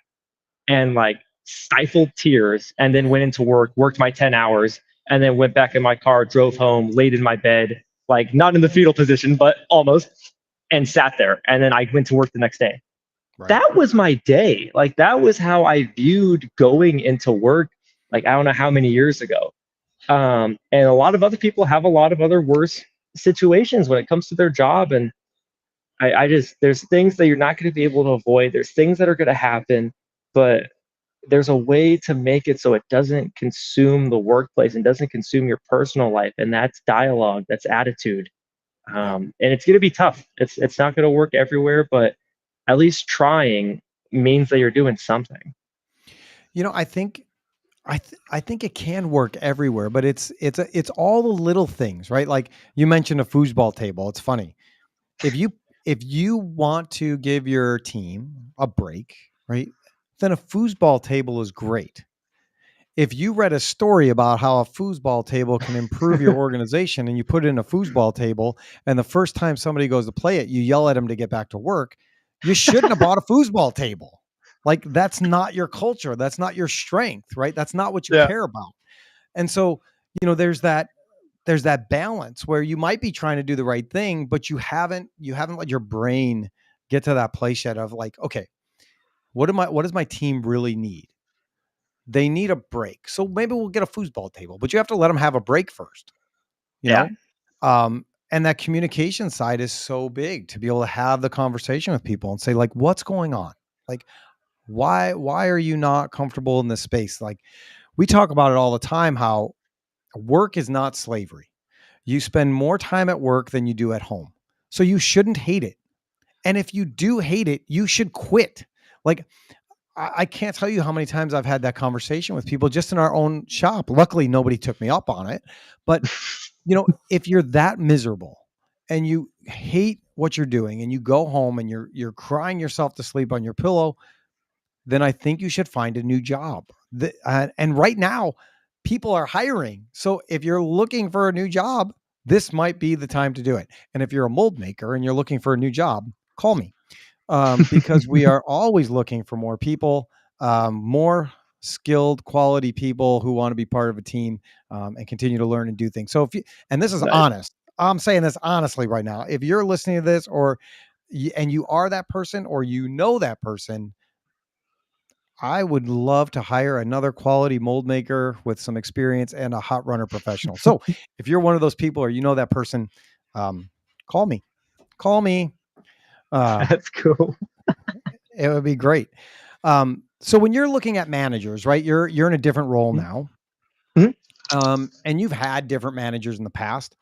and like stifled tears and then went into work, worked my 10 hours, and then went back in my car, drove home, laid in my bed, like not in the fetal position, but almost, and sat there. And then I went to work the next day. Right. That was my day. Like that was how I viewed going into work, like I don't know how many years ago. And a lot of other people have a lot of other worse situations when it comes to their job. And I just, there's things that you're not going to be able to avoid. There's things that are going to happen, but there's a way to make it so it doesn't consume the workplace and doesn't consume your personal life. And that's dialogue, that's attitude. Yeah. And it's going to be tough. It's not going to work everywhere, but at least trying means that you're doing something. I think I think it can work everywhere, but it's all the little things, right? Like you mentioned a foosball table. It's funny. If you want to give your team a break, right? Then a foosball table is great. If you read a story about how a foosball table can improve your organization and you put it in a foosball table and the first time somebody goes to play it, you yell at them to get back to work, you shouldn't have bought a foosball table. Like that's not your culture. That's not your strength, right? That's not what you Yeah. care about. And so, there's that balance where you might be trying to do the right thing, but you haven't let your brain get to that place yet of like, okay, what does my team really need? They need a break. So maybe we'll get a foosball table, but you have to let them have a break first, you Yeah. know? And that communication side is so big to be able to have the conversation with people and say, like, what's going on? Like, why are you not comfortable in this space? Like we talk about it all the time, how work is not slavery. You spend more time at work than you do at home. So you shouldn't hate it. And if you do hate it, you should quit. Like I can't tell you how many times I've had that conversation with people just in our own shop. Luckily, nobody took me up on it. But, if you're that miserable and you hate what you're doing and you go home and you're crying yourself to sleep on your pillow, then I think you should find a new job. And right now, people are hiring. So if you're looking for a new job, this might be the time to do it. And if you're a mold maker and you're looking for a new job, call me. Because we are always looking for more people, more skilled, quality people who want to be part of a team and continue to learn and do things. So and this is Nice. honest, I'm saying this honestly right now. If you're listening to this and you are that person or that person, I would love to hire another quality mold maker with some experience and a hot runner professional. So if you're one of those people or that person, call me. Call me. That's cool. It would be great. So when you're looking at managers, right? You're in a different role now. Mhm. And you've had different managers in the past.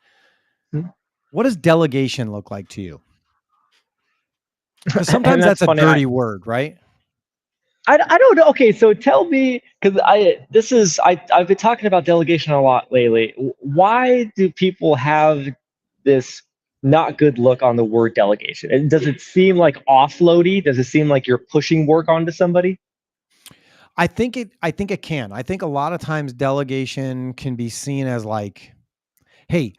Mhm. What does delegation look like to you? Because And sometimes that's that's a funny. dirty word, right? I don't know. Okay, so tell me, because I've been talking about delegation a lot lately. Why do people have this not good look on the word delegation? And does it seem like offloady? Does it seem like you're pushing work onto somebody? I think it can. I think a lot of times delegation can be seen as like, hey,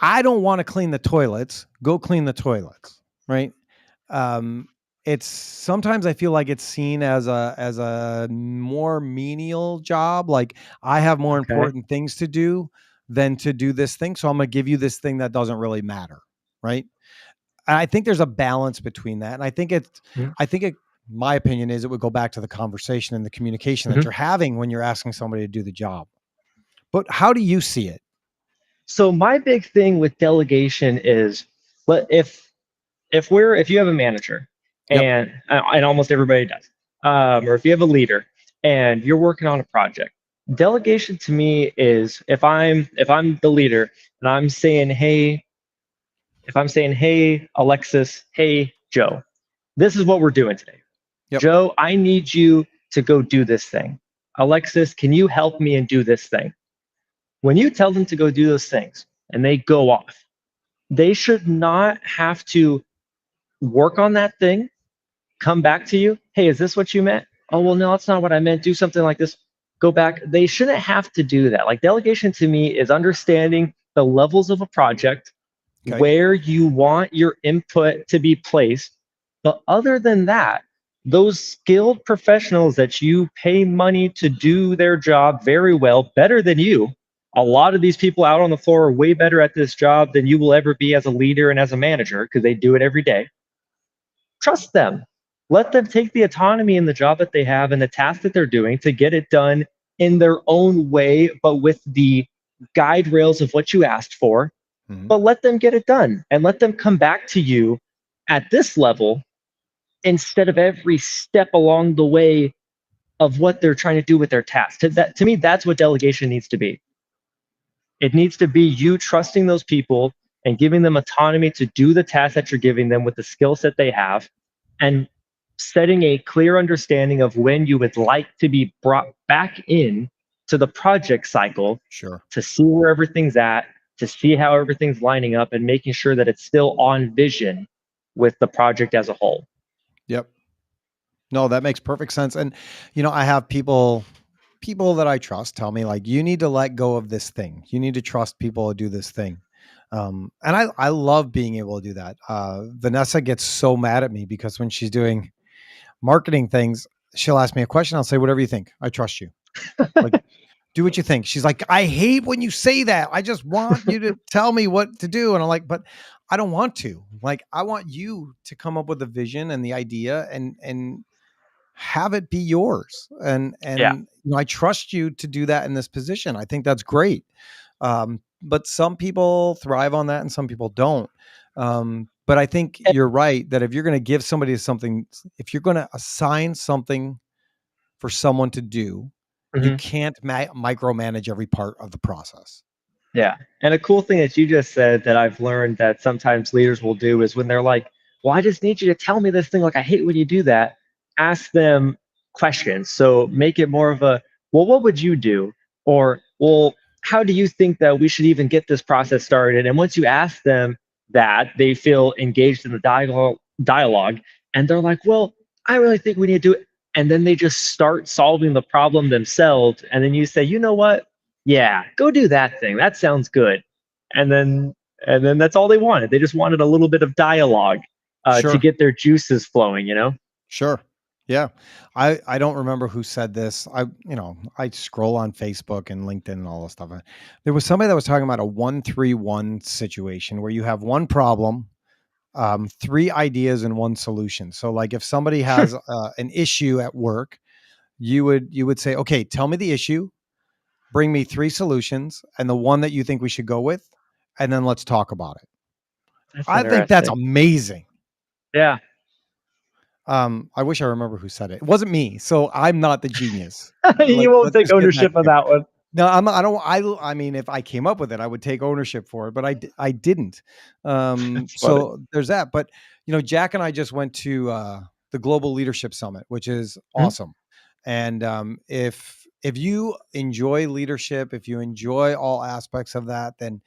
I don't want to clean the toilets. Go clean the toilets, right? Um, it's sometimes I feel like it's seen as a more menial job. Like I have more Okay. important things to do than to do this thing, so I'm gonna give you this thing that doesn't really matter, right? And I think there's a balance between that, and Mhm. I think it. My opinion is it would go back to the conversation and the communication that Mhm. you're having when you're asking somebody to do the job. But how do you see it? So my big thing with delegation is, but if you have a manager, Yep. and almost everybody does, or if you have a leader and you're working on a project, delegation to me is if I'm the leader and I'm saying, hey, Alexis, hey, Joe, this is what we're doing today. Yep. Joe, I need you to go do this thing. Alexis, can you help me and do this thing? When you tell them to go do those things and they go off, they should not have to work on that thing, come back to you. Hey, is this what you meant? Oh, well, no, that's not what I meant. Do something like this. Go back. They shouldn't have to do that. Like delegation to me is understanding the levels of a project, Okay. where you want your input to be placed. But other than that, those skilled professionals that you pay money to do their job very well, better than you, a lot of these people out on the floor are way better at this job than you will ever be as a leader and as a manager because they do it every day. Trust them. Let them take the autonomy in the job that they have and the task that they're doing to get it done in their own way, but with the guide rails of what you asked for. Mhm. But let them get it done and let them come back to you at this level instead of every step along the way of what they're trying to do with their task. To me, that's what delegation needs to be. It needs to be you trusting those people and giving them autonomy to do the task that you're giving them with the skill set they have, and setting a clear understanding of when you would like to be brought back in to the project cycle Sure. to see where everything's at, to see how everything's lining up, and making sure that it's still on vision with the project as a whole. Yep. No, that makes perfect sense. And I have people that I trust tell me like you need to let go of this thing. You need to trust people to do this thing. And I love being able to do that. Vanessa gets so mad at me because when she's doing marketing things, she'll ask me a question. I'll say, whatever you think. I trust you. Like, do what you think. She's like, I hate when you say that. I just want you to tell me what to do. And I'm like, but I don't want to. Like, I want you to come up with a vision and the idea and have it be yours. Yeah. And I trust you to do that in this position. I think that's great. But some people thrive on that and some people don't. But I think you're right that if you're going to give somebody something, if you're going to assign something for someone to do, you Mhm. can't micromanage every part of the process. Yeah. And a cool thing that you just said that I've learned that sometimes leaders will do is when they're like, well, I just need you to tell me this thing. Like, I hate when you do that. Ask them questions. So make it more of a, well, what would you do? Or, well, how do you think that we should even get this process started? And once you ask them that, they feel engaged in the dialogue and they're like, well, I really think we need to do it. And then they just start solving the problem themselves. And then you say, you know what? Yeah, go do that thing. That sounds good. And then that's all they wanted. They just wanted a little bit of dialogue to Sure. get their juices flowing. Sure. Yeah. I don't remember who said this. I scroll on Facebook and LinkedIn and all this stuff. There was somebody that was talking about a 1-3-1 situation where you have one problem, three ideas and one solution. So like if somebody has an issue at work, you would say, okay, tell me the issue, bring me three solutions and the one that you think we should go with, and then let's talk about it. That's I think that's interesting. amazing. Yeah. I wish I remember who said it. It wasn't me, so I'm not the genius. You Like, won't let's take just get that ownership of clear. that one. No, I'm not, I don't. I mean, if I came up with it, I would take ownership for it, but I didn't. That's funny. So there's that. But Jack and I just went to the Global Leadership Summit, which is Mhm. awesome. And if if you enjoy leadership, if you enjoy all aspects of that, then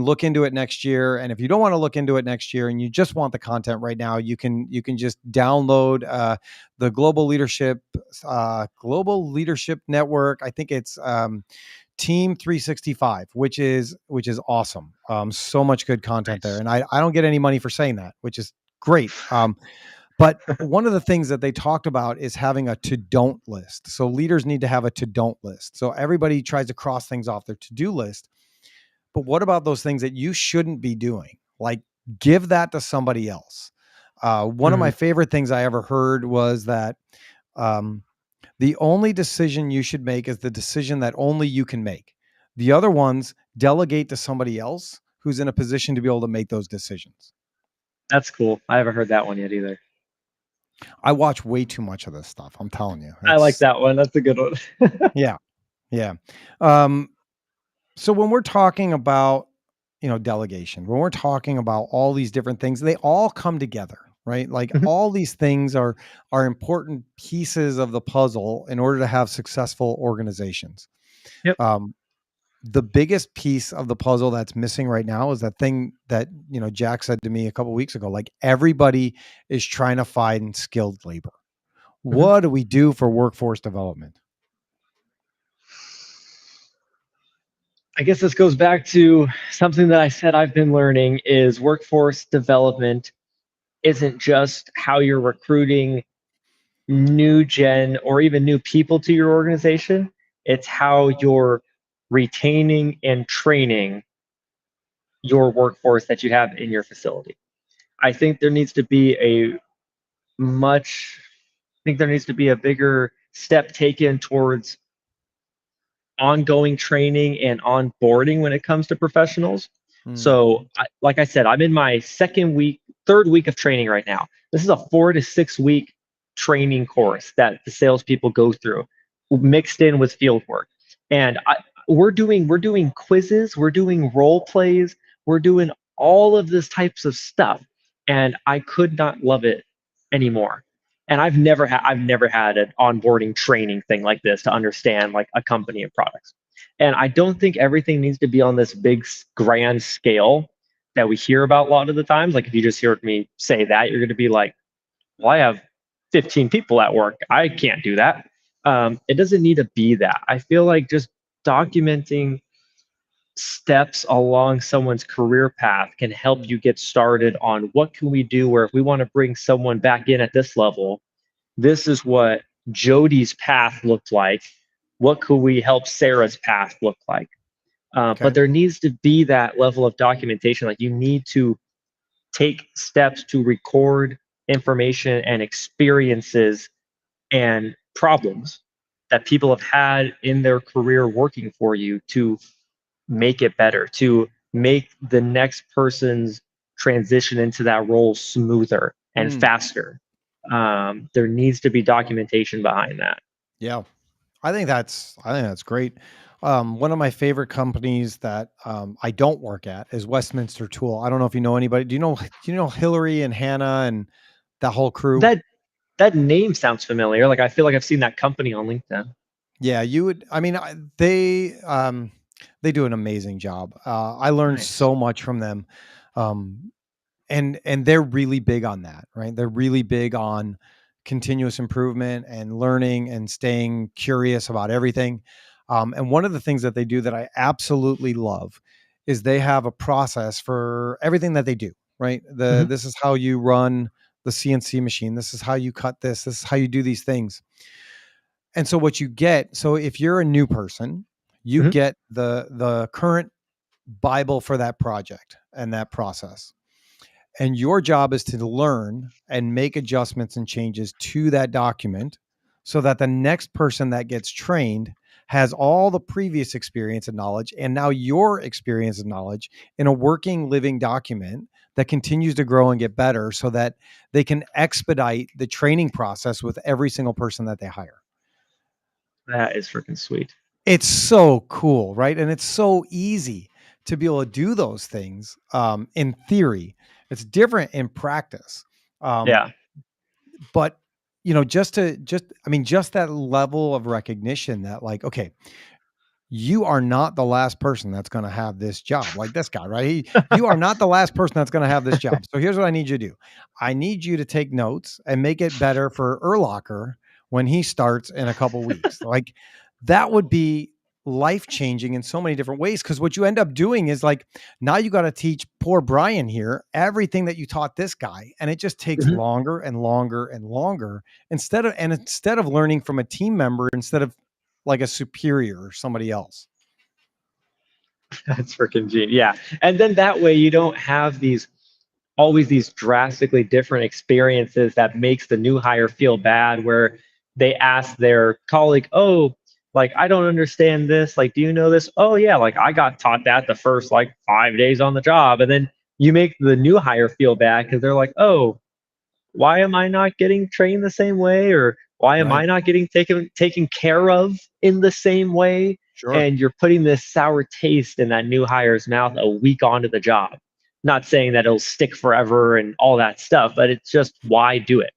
look into it next year. And if you don't want to look into it next year and you just want the content right now, you can just download the Global Leadership Network. I think it's Team 365, which is awesome. So much good content there, Nice. and I don't get any money for saying that, which is great. But one of the things that they talked about is having a to don't list. So leaders need to have a to don't list. So everybody tries to cross things off their to do list. But what about those things that you shouldn't be doing? Like, give that to somebody else. One of my Mhm. favorite things I ever heard was that um, the only decision you should make is the decision that only you can make. The other ones, delegate to somebody else who's in a position to be able to make those decisions. That's cool. I haven't heard that one yet either. I watch way too much of this stuff. I'm telling you. I like It's that one. That's a good one. yeah. Yeah. Um, so when we're talking about, delegation, when we're talking about all these different things, they all come together, right? Like Mhm. all these things are important pieces of the puzzle in order to have successful organizations. Yep. Um, the biggest piece of the puzzle that's missing right now is that thing that, Jack said to me a couple weeks ago, like everybody is trying to find skilled labor. Mhm. What do we do for workforce development? I guess this goes back to something that I said I've been learning is workforce development isn't just how you're recruiting new gen or even new people to your organization. It's how you're retaining and training your workforce that you have in your facility. I think there needs to be a much, I think there needs to be a bigger step taken towards ongoing training and onboarding when it comes to professionals. Mm, So, like I said, I'm in my third week of training right now. This is a 4 to 6 week training course that the salespeople go through, mixed in with field work. And we're doing quizzes, we're doing role plays, we're doing all of this types of stuff, and I could not love it anymore. And I've never had an onboarding training thing like this to understand like a company and products. And I don't think everything needs to be on this big grand scale that we hear about a lot of the times. Like if you just heard me say that, you're going to be like, well, I have 15 people at work, I can't do that. It doesn't need to be that. I feel like just documenting steps along someone's career path can help mm, you get started on what can we do, where if we want to bring someone back in at this level, this is what Jody's path looked like. What could we help Sarah's path look like? But okay. there needs to be that level of documentation. Like you need to take steps to record information and experiences and problems that people have had in their career working for you to make it better, to make the next person's transition into that role smoother and Mm, faster. There needs to be documentation behind that. yeah. I think that's great. One of my favorite companies that I don't work at is Westminster Tool. I don't know if you know anybody. Do you know Hillary and Hannah and that whole crew? That that name sounds familiar. Like I feel like I've seen that company on LinkedIn. Yeah, you would. I mean, they do an amazing job. I learned Nice. so much from them. Um, and they're really big on that, right? They're really big on continuous improvement and learning and staying curious about everything. And one of the things that they do that I absolutely love is they have a process for everything that they do, right? Mhm. This is how you run the CNC machine, this is how you cut this is how you do these things. And so what you get, so if you're a new person, you Mhm. get the current bible for that project and that process, and your job is to learn and make adjustments and changes to that document so that the next person that gets trained has all the previous experience and knowledge, and now your experience and knowledge in a working, living document that continues to grow and get better so that they can expedite the training process with every single person that they hire. That is freaking sweet. It's so cool, right? And it's so easy to be able to do those things in theory. It's different in practice. Um, Yeah. but just that level of recognition that like, okay, you are not the last person that's going to have this job, like this guy, right? You are not the last person that's going to have this job. So here's what I need you to do. I need you to take notes and make it better for Erlacher when he starts in a couple weeks. Like that would be life changing in so many different ways. Cause what you end up doing is like, now you got to teach poor Brian here everything that you taught this guy. And it just takes Mhm. longer and longer and longer instead of learning from a team member, instead of like a superior or somebody else. That's freaking genius. Yeah. And then that way you don't have always these drastically different experiences that makes the new hire feel bad, where they ask their colleague, oh, like, I don't understand this. Like, do you know this? Oh yeah, like I got taught that the first like 5 days on the job. And then you make the new hire feel bad because they're like, oh, why am I not getting trained the same way? Or why am Right. I not getting taken care of in the same way? Sure. And you're putting this sour taste in that new hire's mouth a week onto the job. Not saying that it'll stick forever and all that stuff, but it's just, why do it?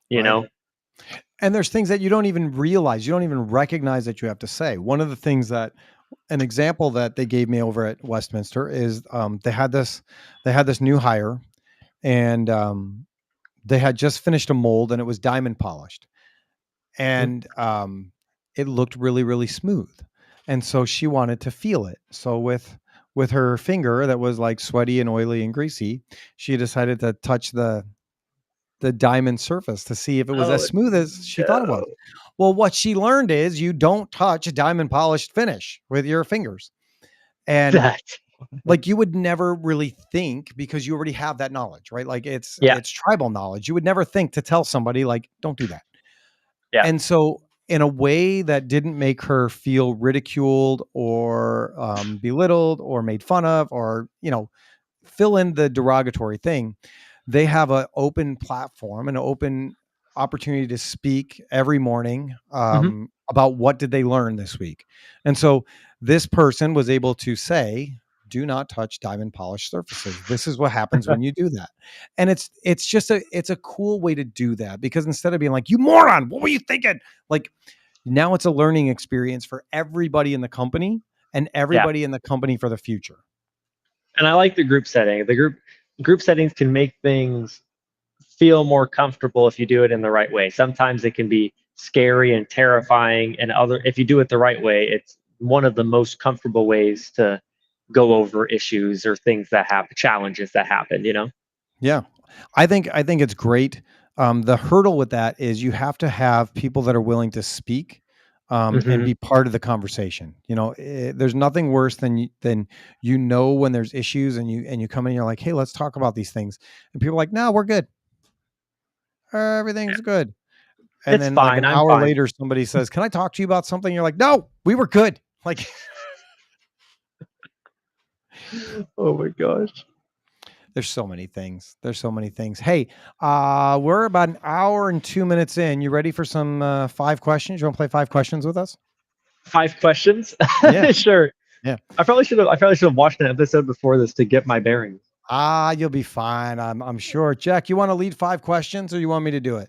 You Right. know? And there's things that you don't even realize, you don't even recognize that you have to say. One of the things that an example that they gave me over at Westminster is they had this new hire, and they had just finished a mold and it was diamond polished, and it looked really, really smooth. And so she wanted to feel it. So with her finger that was like sweaty and oily and greasy, she decided to touch the diamond surface to see if it was as Oh smooth as she thought it was. no. Well, what she learned is you don't touch a diamond polished finish with your fingers. And That. like you would never really think, because you already have that knowledge, right? Like Yeah. it's tribal knowledge. You would never think to tell somebody like, don't do that. Yeah. And so in a way that didn't make her feel ridiculed or belittled or made fun of, or, fill in the derogatory thing, they have an open platform, an open opportunity to speak every morning Mhm. about what did they learn this week. And so this person was able to say, do not touch diamond polished surfaces. This is what happens when you do that. And it's a cool way to do that, because instead of being like, you moron, what were you thinking? Like, now it's a learning experience for everybody in the company, and Yeah. everybody in the company for the future. And I like the group setting. The group settings can make things feel more comfortable if you do it in the right way. Sometimes it can be scary and terrifying, and if you do it the right way, it's one of the most comfortable ways to go over issues or things that happen, challenges that happen, you know? Yeah. I think it's great. The hurdle with that is you have to have people that are willing to speak and Hmm. be part of the conversation. There's nothing worse than when there's issues, and you come in and you're like, hey, let's talk about these things, and people are like, no, we're good, everything's good. And It's then like fine. an I'm hour fine. later, somebody says, can I talk to you about something? You're like, no, we were good. Like, Oh my gosh. there's so many things. There's so many things. Hey, we're about an hour and 2 minutes in. You ready for some 5 questions? You want to play 5 questions with us? 5 questions? Yeah. Sure. Yeah. I probably should have watched an episode before this to get my bearings. You'll be fine. I'm sure. Jack, you want to lead 5 questions, or you want me to do it?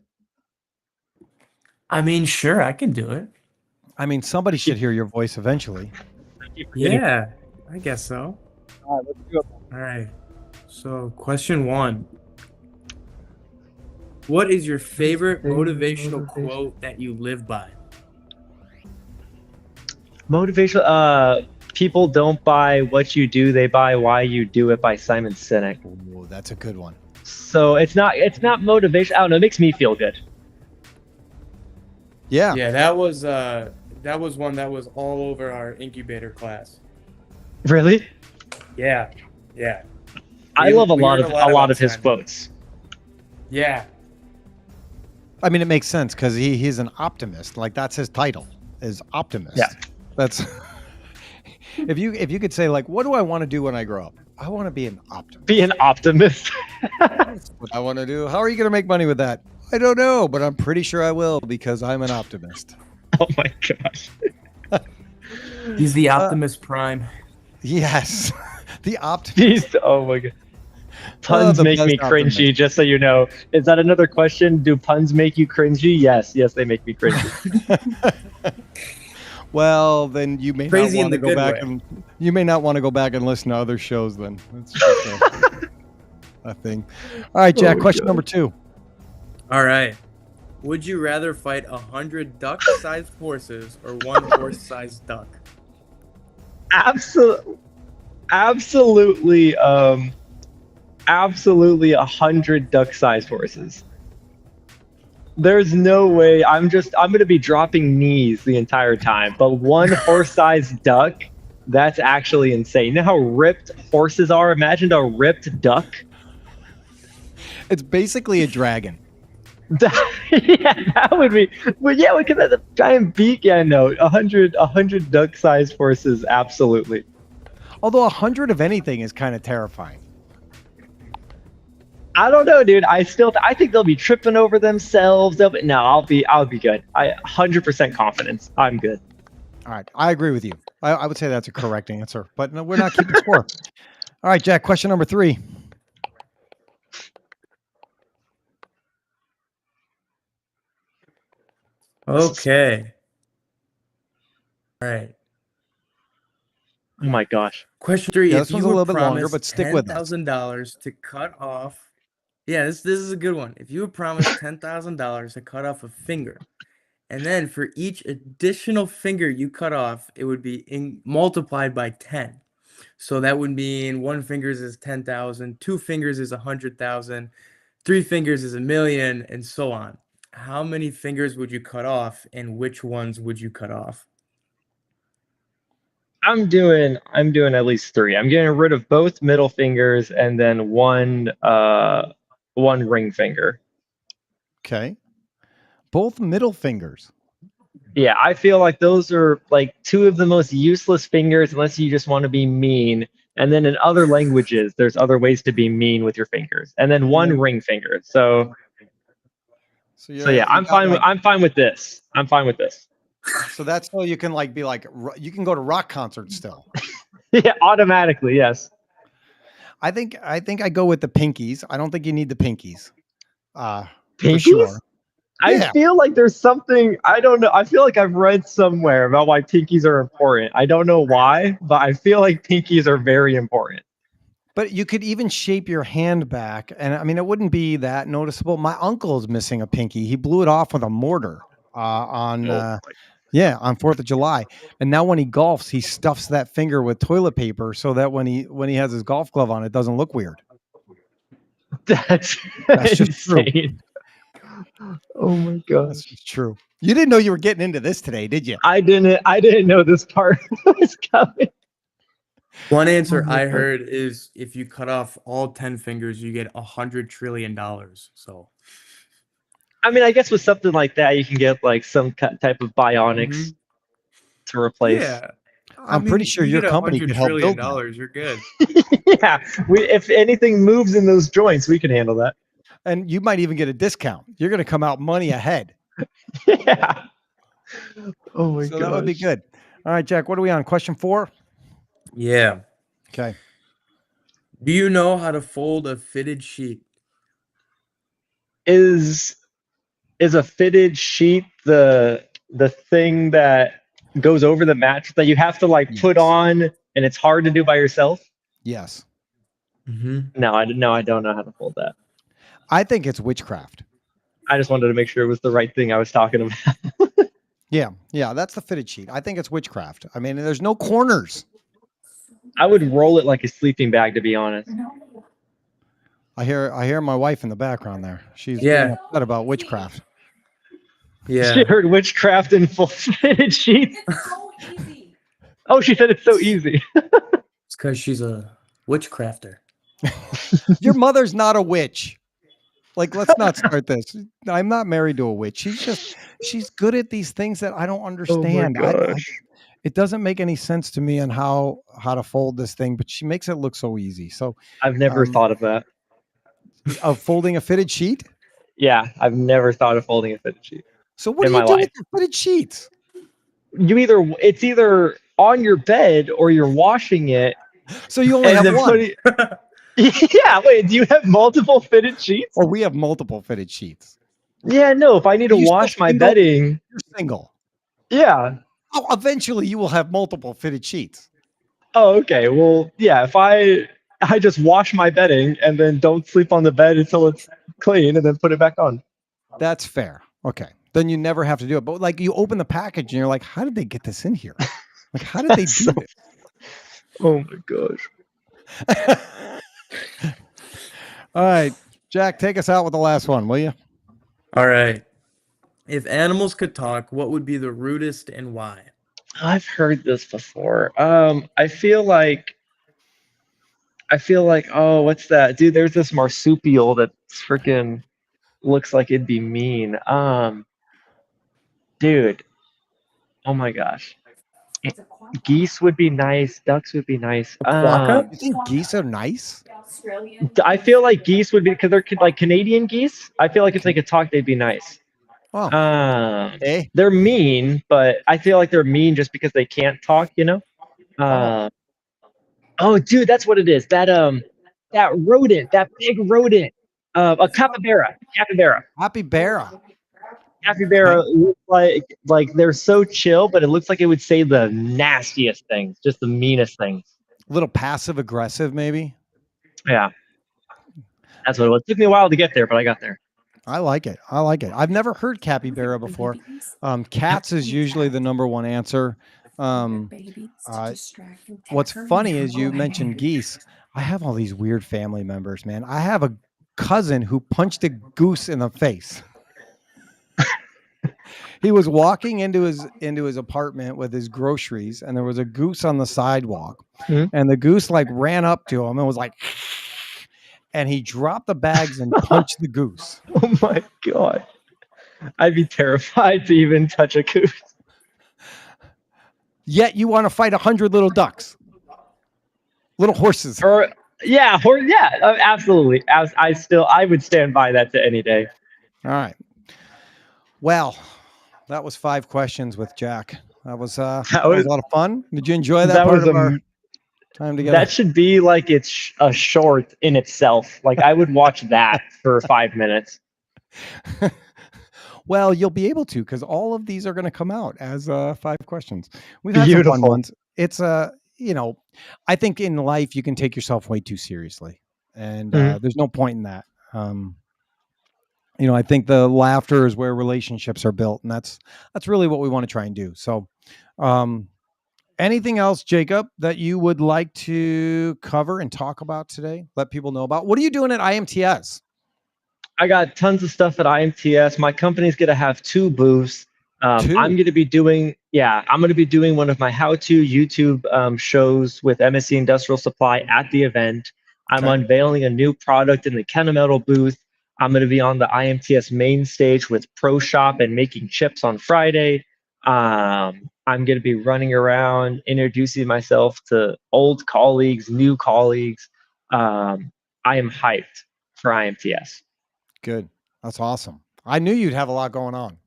I mean, sure, I can do it. I mean, somebody should hear your voice eventually. Yeah, I guess so. All right, let's do it. All right. So, question 1. What is your favorite motivational quote that you live by? Motivational. People don't buy what you do; they buy why you do it, by Simon Sinek. Ooh, that's a good one. So it's not motivation. I don't know. It makes me feel good. Yeah. Yeah, that was one that was all over our incubator class. Really, Yeah. Yeah. I love a We lot learned of about his Simon. quotes. Yeah. I mean, it makes sense because he's an optimist. Like, that's his title, is optimist. Yeah. That's if you could say, like, what do I want to do when I grow up? I want to be an optimist. Be an optimist. That's what I want to do. How are you going to make money with that? I don't know, but I'm pretty sure I will, because I'm an optimist. Oh my gosh. He's the Optimus Prime. Yes. The optimist. Oh my god. Puns the make best me out there, man. cringy, just so you know. Is that another question? Do puns make you cringy? Yes, they make me cringy. Well, then you may Crazy not in want to the go good back way. and you may not want to go back and listen to other shows. Then that's just a thing. All right, Jack. Oh, question God. number 2. All right. Would you rather fight 100 duck-sized horses or one horse-sized duck? Absolutely, absolutely 100 duck-sized horses. There's no way. I'm going to be dropping knees the entire time. But one horse-sized duck, that's actually insane. You know how ripped horses are? Imagine a ripped duck. It's basically a dragon. Yeah, that would be. But yeah, look at that giant beak. Yeah, no, 100 duck-sized horses, absolutely. Although 100 of anything is kind of terrifying. I don't know, dude. I think they'll be tripping over themselves. No, I'll be good. 100% confidence. I'm good. All right, I agree with you. I would say that's a correct answer, but no, we're not keeping score. All right, Jack. Question number 3. Okay. All right. Oh my gosh. Question 3. Yeah, If this you one's a were little bit longer, promised but stick with us. $10,000 to cut off, yeah, this is a good one. If you were promised $10,000 to cut off a finger, and then for each additional finger you cut off, it would be multiplied by 10. So that would mean one fingers is 10,000, 2 fingers is 100,000, 3 fingers is 1,000,000, and so on. How many fingers would you cut off, and which ones would you cut off? I'm doing at least 3. I'm getting rid of both middle fingers and then one ring finger. Okay. Both middle fingers. Yeah, I feel like those are like 2 of the most useless fingers unless you just want to be mean. And then in other languages, there's other ways to be mean with your fingers. And then one ring finger. So yeah, I'm fine with this. I'm fine with this. So that's so you can be like you can go to rock concerts still. Yeah, automatically, yes. I think I go with the pinkies. I don't think you need the pinkies. For Pinkies? sure. I feel like there's something, I don't know. I feel like I've read somewhere about why pinkies are important. I don't know why, but I feel like pinkies are very important. But you could even shape your hand back, and I mean, it wouldn't be that noticeable. My uncle is missing a pinky. He blew it off with a mortar on 4th of July. And now when he golfs, he stuffs that finger with toilet paper so that when he has his golf glove on, it doesn't look weird. That's just true. insane. Oh my gosh. That's just true. You didn't know you were getting into this today, did you? I didn't know this part was coming. One answer I heard is if you cut off all 10 fingers, you get $100 trillion. So, I mean, I guess with something like that, you can get like some type of bionics to replace. yeah, I'm pretty sure your company could help build $100 trillion. You're good. Yeah, if anything moves in those joints, we can handle that. And you might even get a discount. You're going to come out money ahead. Yeah. Oh my god. So that would be good. All right, Jack, what are we on? Question 4? Yeah. Okay. Do you know how to fold a fitted sheet? Is a fitted sheet the thing that goes over the mattress that you have to put on and it's hard to do by yourself? Yes. No, I don't know how to fold that. I think it's witchcraft. I just wanted to make sure it was the right thing I was talking about. Yeah, that's the fitted sheet. I think it's witchcraft. I mean, there's no corners. I would roll it like a sleeping bag, to be honest. I hear my wife in the background there. She's getting upset about witchcraft. Yeah. She heard witchcraft and full fitted sheets. It's so easy. Oh, she said it's so easy. It's because she's a witchcrafter. Your mother's not a witch. Let's not start this. I'm not married to a witch. She's good at these things that I don't understand. Oh my gosh. It doesn't make any sense to me on how to fold this thing, but she makes it look so easy. So I've never thought of that. Of folding a fitted sheet? Yeah, I've never thought of folding a fitted sheet. So what in do you my do life. with the fitted sheets? It's either on your bed or you're washing it. So you only and have then one. Yeah, wait, do you have multiple fitted sheets? Or we have multiple fitted sheets. Yeah, no, if I need Are to you still wash my single? bedding, You're single. yeah. Oh, eventually you will have multiple fitted sheets. Oh, okay. Well, yeah, if I just wash my bedding and then don't sleep on the bed until it's clean and then put it back on. That's fair. Okay. Then you never have to do it. But like you open the package and you're like, how did they get this in here? Like, how did they That's do so, oh my gosh. this? All right. Jack, take us out with the last one, will you? All right. If animals could talk, what would be the rudest and why? I've heard this before. I feel like, oh, what's that? Dude, there's this marsupial that freaking looks like it'd be mean. Dude, oh my gosh. Eh, Geese would be nice, ducks would be nice. A quokka? You think geese are nice? I feel like geese would be because they're like Canadian geese. I feel like if they could talk, they'd be nice. Oh, Um, eh? they're mean, but I feel like they're mean just because they can't talk, you know? Uh, oh, dude, that's what it is. That rodent, that big rodent, a capybara. Capybara. Capybara looks like they're so chill, but it looks like it would say the nastiest things, just the meanest things. A little passive aggressive, maybe. Yeah, that's what it was. It took me a while to get there, but I got there. I like it. I like it. I've never heard capybara before. Cats is usually the number one answer. What's funny is you mentioned geese. I have all these weird family members, man. I have a cousin who punched a goose in the face. He was walking into his apartment with his groceries, and there was a goose on the sidewalk, Mhm. and the goose like ran up to him and was like, and he dropped the bags and punched the goose. Oh my god, I'd be terrified to even touch a goose. Yet you want to fight 100 little ducks, little horses. Or yeah, absolutely. I would stand by that to any day. All right. Well, that was 5 questions with Jack. That was a lot of fun. Did you enjoy that That part was of our time together? that should be like it's a short in itself. Like I would watch that for 5 minutes. Well, you'll be able to because all of these are going to come out as 5 questions. We've had some fun Beautiful. ones. It's I think in life you can take yourself way too seriously, and Mhm. there's no point in that. I think the laughter is where relationships are built, and that's really what we want to try and do. So, anything else, Jacob, that you would like to cover and talk about today? Let people know about. What are you doing at IMTS? I got tons of stuff at IMTS. My company's gonna have 2 booths. 2. I'm gonna be doing one of my how-to YouTube shows with MSC Industrial Supply at the event. I'm Okay. unveiling a new product in the Kennametal booth. I'm gonna be on the IMTS main stage with Pro Shop and making chips on Friday. I'm gonna be running around introducing myself to old colleagues, new colleagues. I am hyped for IMTS. Good. That's awesome. I knew you'd have a lot going on.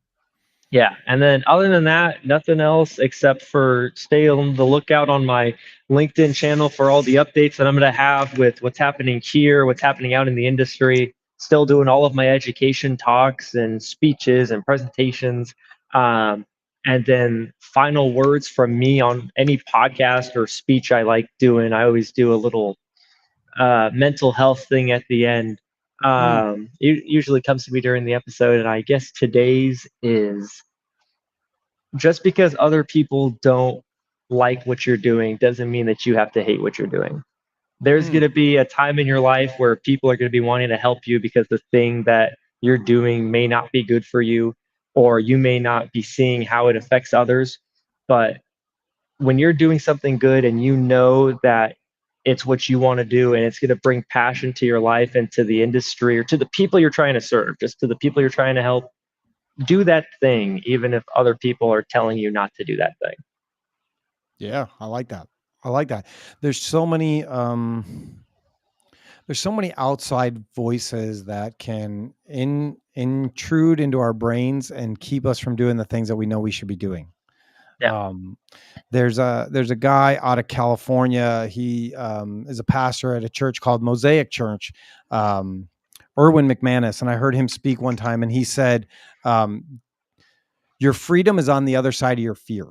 Yeah, and then other than that, nothing else except for stay on the lookout on my LinkedIn channel for all the updates that I'm going to have with what's happening here, what's happening out in the industry. Still doing all of my education talks and speeches and presentations. And then final words from me on any podcast or speech I like doing. I always do a little mental health thing at the end. It usually comes to me during the episode, and I guess today's is just because other people don't like what you're doing doesn't mean that you have to hate what you're doing. There's going to be a time in your life where people are going to be wanting to help you because the thing that you're doing may not be good for you, or you may not be seeing how it affects others. But when you're doing something good and you know that it's what you want to do and it's going to bring passion to your life and to the industry or to the people you're trying to serve, just to the people you're trying to help, do that thing, even if other people are telling you not to do that thing. Yeah, I like that. I like that. There's so many outside voices that can intrude into our brains and keep us from doing the things that we know we should be doing. Yeah. There's a guy out of California. He is a pastor at a church called Mosaic Church, Erwin McManus, and I heard him speak one time, and he said, "Your freedom is on the other side of your fear,"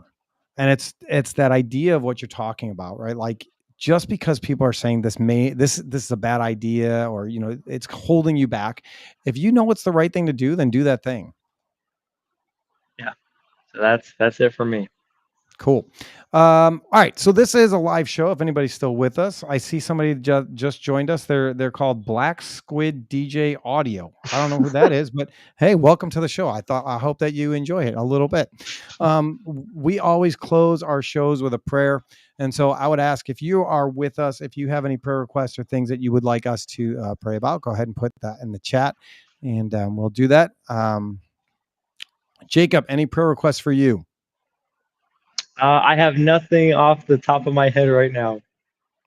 and it's that idea of what you're talking about, right? Like just because people are saying this is a bad idea, or it's holding you back. If you know it's the right thing to do, then do that thing. Yeah. So that's it for me. Cool. All right. So this is a live show. If anybody's still with us, I see somebody just joined us. They're called Black Squid DJ Audio. I don't know who that is, but hey, welcome to the show. I hope that you enjoy it a little bit. We always close our shows with a prayer. And so I would ask, if you are with us, if you have any prayer requests or things that you would like us to pray about, go ahead and put that in the chat, and we'll do that. Jacob, any prayer requests for you? I have nothing off the top of my head right now.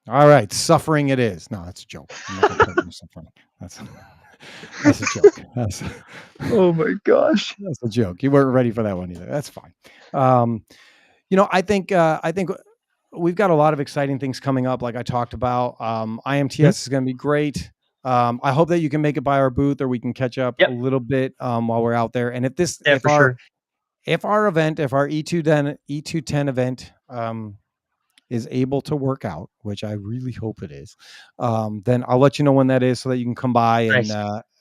All right, suffering it is. No, that's a joke. I'm not gonna put you suffering. That's a joke. Oh my gosh. That's a joke. You weren't ready for that one either. That's fine. I think we've got a lot of exciting things coming up, like I talked about. IMTS is going to be great. I hope that you can make it by our booth, or we can catch up a little bit while we're out there. And if our event, if our E210 event is able to work out, which I really hope it is, then I'll let you know when that is, so that you can come by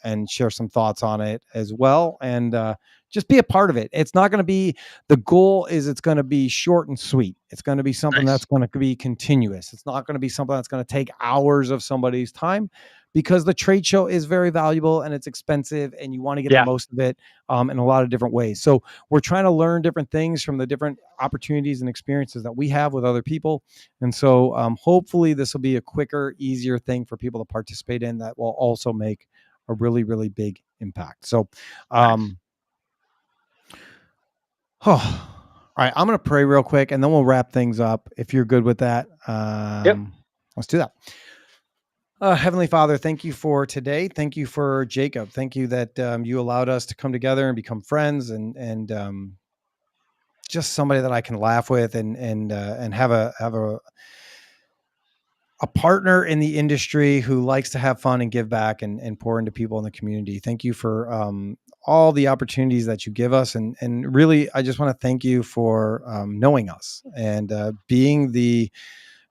and share some thoughts on it as well, and just be a part of it. It's not going to be, the goal is it's going to be short and sweet. It's going to be something that's going to be continuous. It's not going to be something that's going to take hours of somebody's time, because the trade show is very valuable and it's expensive, and you want to get the most of it in a lot of different ways. So we're trying to learn different things from the different opportunities and experiences that we have with other people. And so hopefully this will be a quicker, easier thing for people to participate in, that will also make a really, really big impact. So, all right, I'm going to pray real quick, and then we'll wrap things up, if you're good with that. Let's do that. Heavenly Father, thank you for today. Thank you for Jacob. Thank you that you allowed us to come together and become friends, and just somebody that I can laugh with, and have a partner in the industry who likes to have fun and give back and pour into people in the community. Thank you for all the opportunities that you give us. And really, I just want to thank you for knowing us, and being the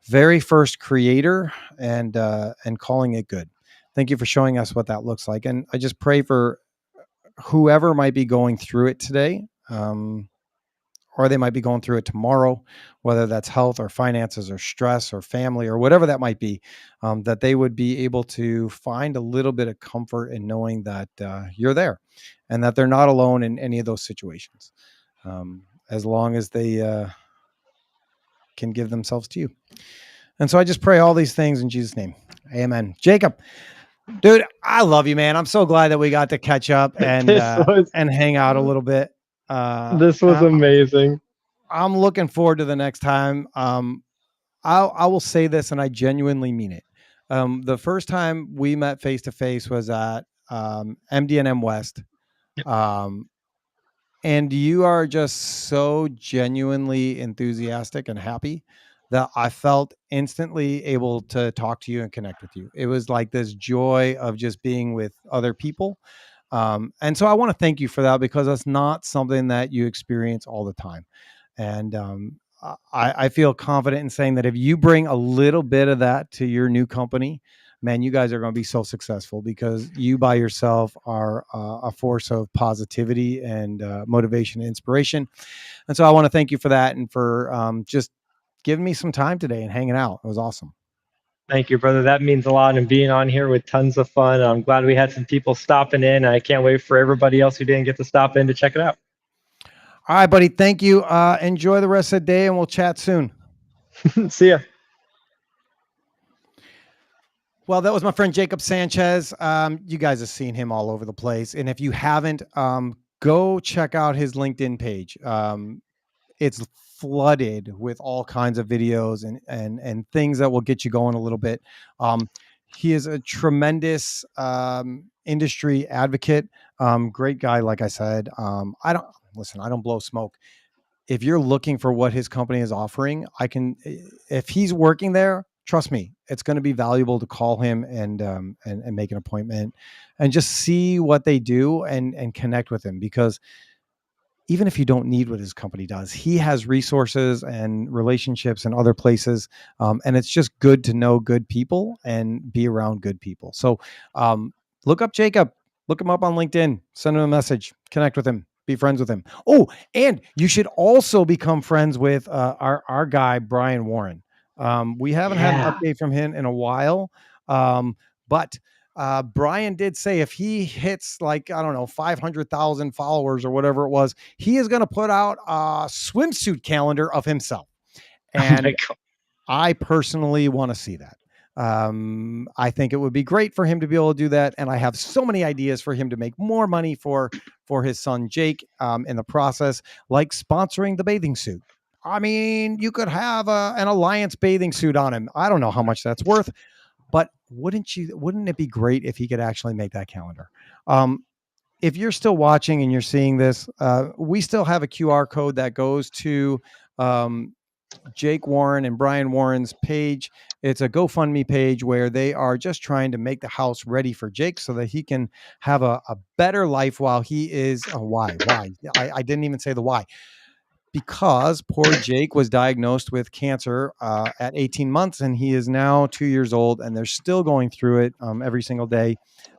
very first creator, and calling it good. Thank you for showing us what that looks like. And I just pray for whoever might be going through it today, or they might be going through it tomorrow, whether that's health or finances or stress or family or whatever that might be, that they would be able to find a little bit of comfort in knowing that you're there, and that they're not alone in any of those situations, as long as they can give themselves to you. And so I just pray all these things in Jesus' name. Amen. Jacob, dude, I love you, man. I'm so glad that we got to catch up and hang out a little bit. This was amazing. I'm looking forward to the next time. I will say this, and I genuinely mean it. The first time we met face to face was at MD&M West. And you are just so genuinely enthusiastic and happy that I felt instantly able to talk to you and connect with you. It was like this joy of just being with other people. And so I want to thank you for that, because that's not something that you experience all the time. And I feel confident in saying that if you bring a little bit of that to your new company, man, you guys are going to be so successful, because you by yourself are a force of positivity and motivation and inspiration. And so I want to thank you for that, and for just giving me some time today and hanging out. It was awesome. Thank you, brother. That means a lot, and being on here with tons of fun. I'm glad we had some people stopping in. I can't wait for everybody else who didn't get to stop in to check it out. All right, buddy. Thank you. Enjoy the rest of the day, and we'll chat soon. See ya. Well, that was my friend Jacob Sanchez. You guys have seen him all over the place. And if you haven't, go check out his LinkedIn page. It's flooded with all kinds of videos and things that will get you going a little bit. He is a tremendous industry advocate. Great guy, like I said. I don't blow smoke. if you're looking for what his company is offering, if he's working there, trust me, it's going to be valuable to call him and make an appointment and just see what they do and connect with him, because even if you don't need what his company does, he has resources and relationships in other places. And it's just good to know good people and be around good people. So look up Jacob, look him up on LinkedIn, send him a message, connect with him, be friends with him. Oh, and you should also become friends with our guy, Brian Warren. We haven't had an Yeah. update from him in a while, but Brian did say if he hits, like, I don't know, 500,000 followers or whatever it was, he is going to put out a swimsuit calendar of himself. Oh my And God. I personally want to see that. I think it would be great for him to be able to do that. And I have so many ideas for him to make more money for his son, Jake, in the process, like sponsoring the bathing suit. I mean, you could have an Alliance bathing suit on him. I don't know how much that's worth, but wouldn't it be great if he could actually make that calendar? If you're still watching and you're seeing this, we still have a QR code that goes to Jake Warren and Brian Warren's page. It's a GoFundMe page where they are just trying to make the house ready for Jake so that he can have a better life while he is. Why? I didn't even say the why. Because poor Jake was diagnosed with cancer at 18 months, and he is now 2 years old, and they're still going through it every single day.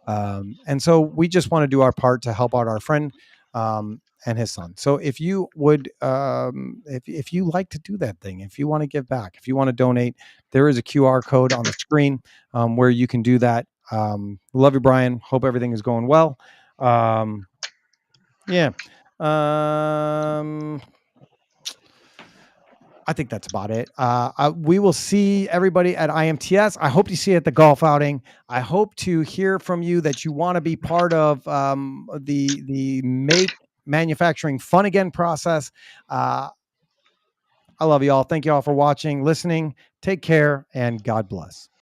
And so we just want to do our part to help out our friend and his son. So if you would, if you like to do that thing, if you want to give back, if you want to donate, there is a QR code on the screen where you can do that. Love you, Brian. Hope everything is going well. Yeah. I think that's about it. We will see everybody at IMTS. I hope to see you at the golf outing. I hope to hear from you that you want to be part of the Make Manufacturing Fun Again process. I love you all. Thank you all for watching, listening. Take care, and God bless.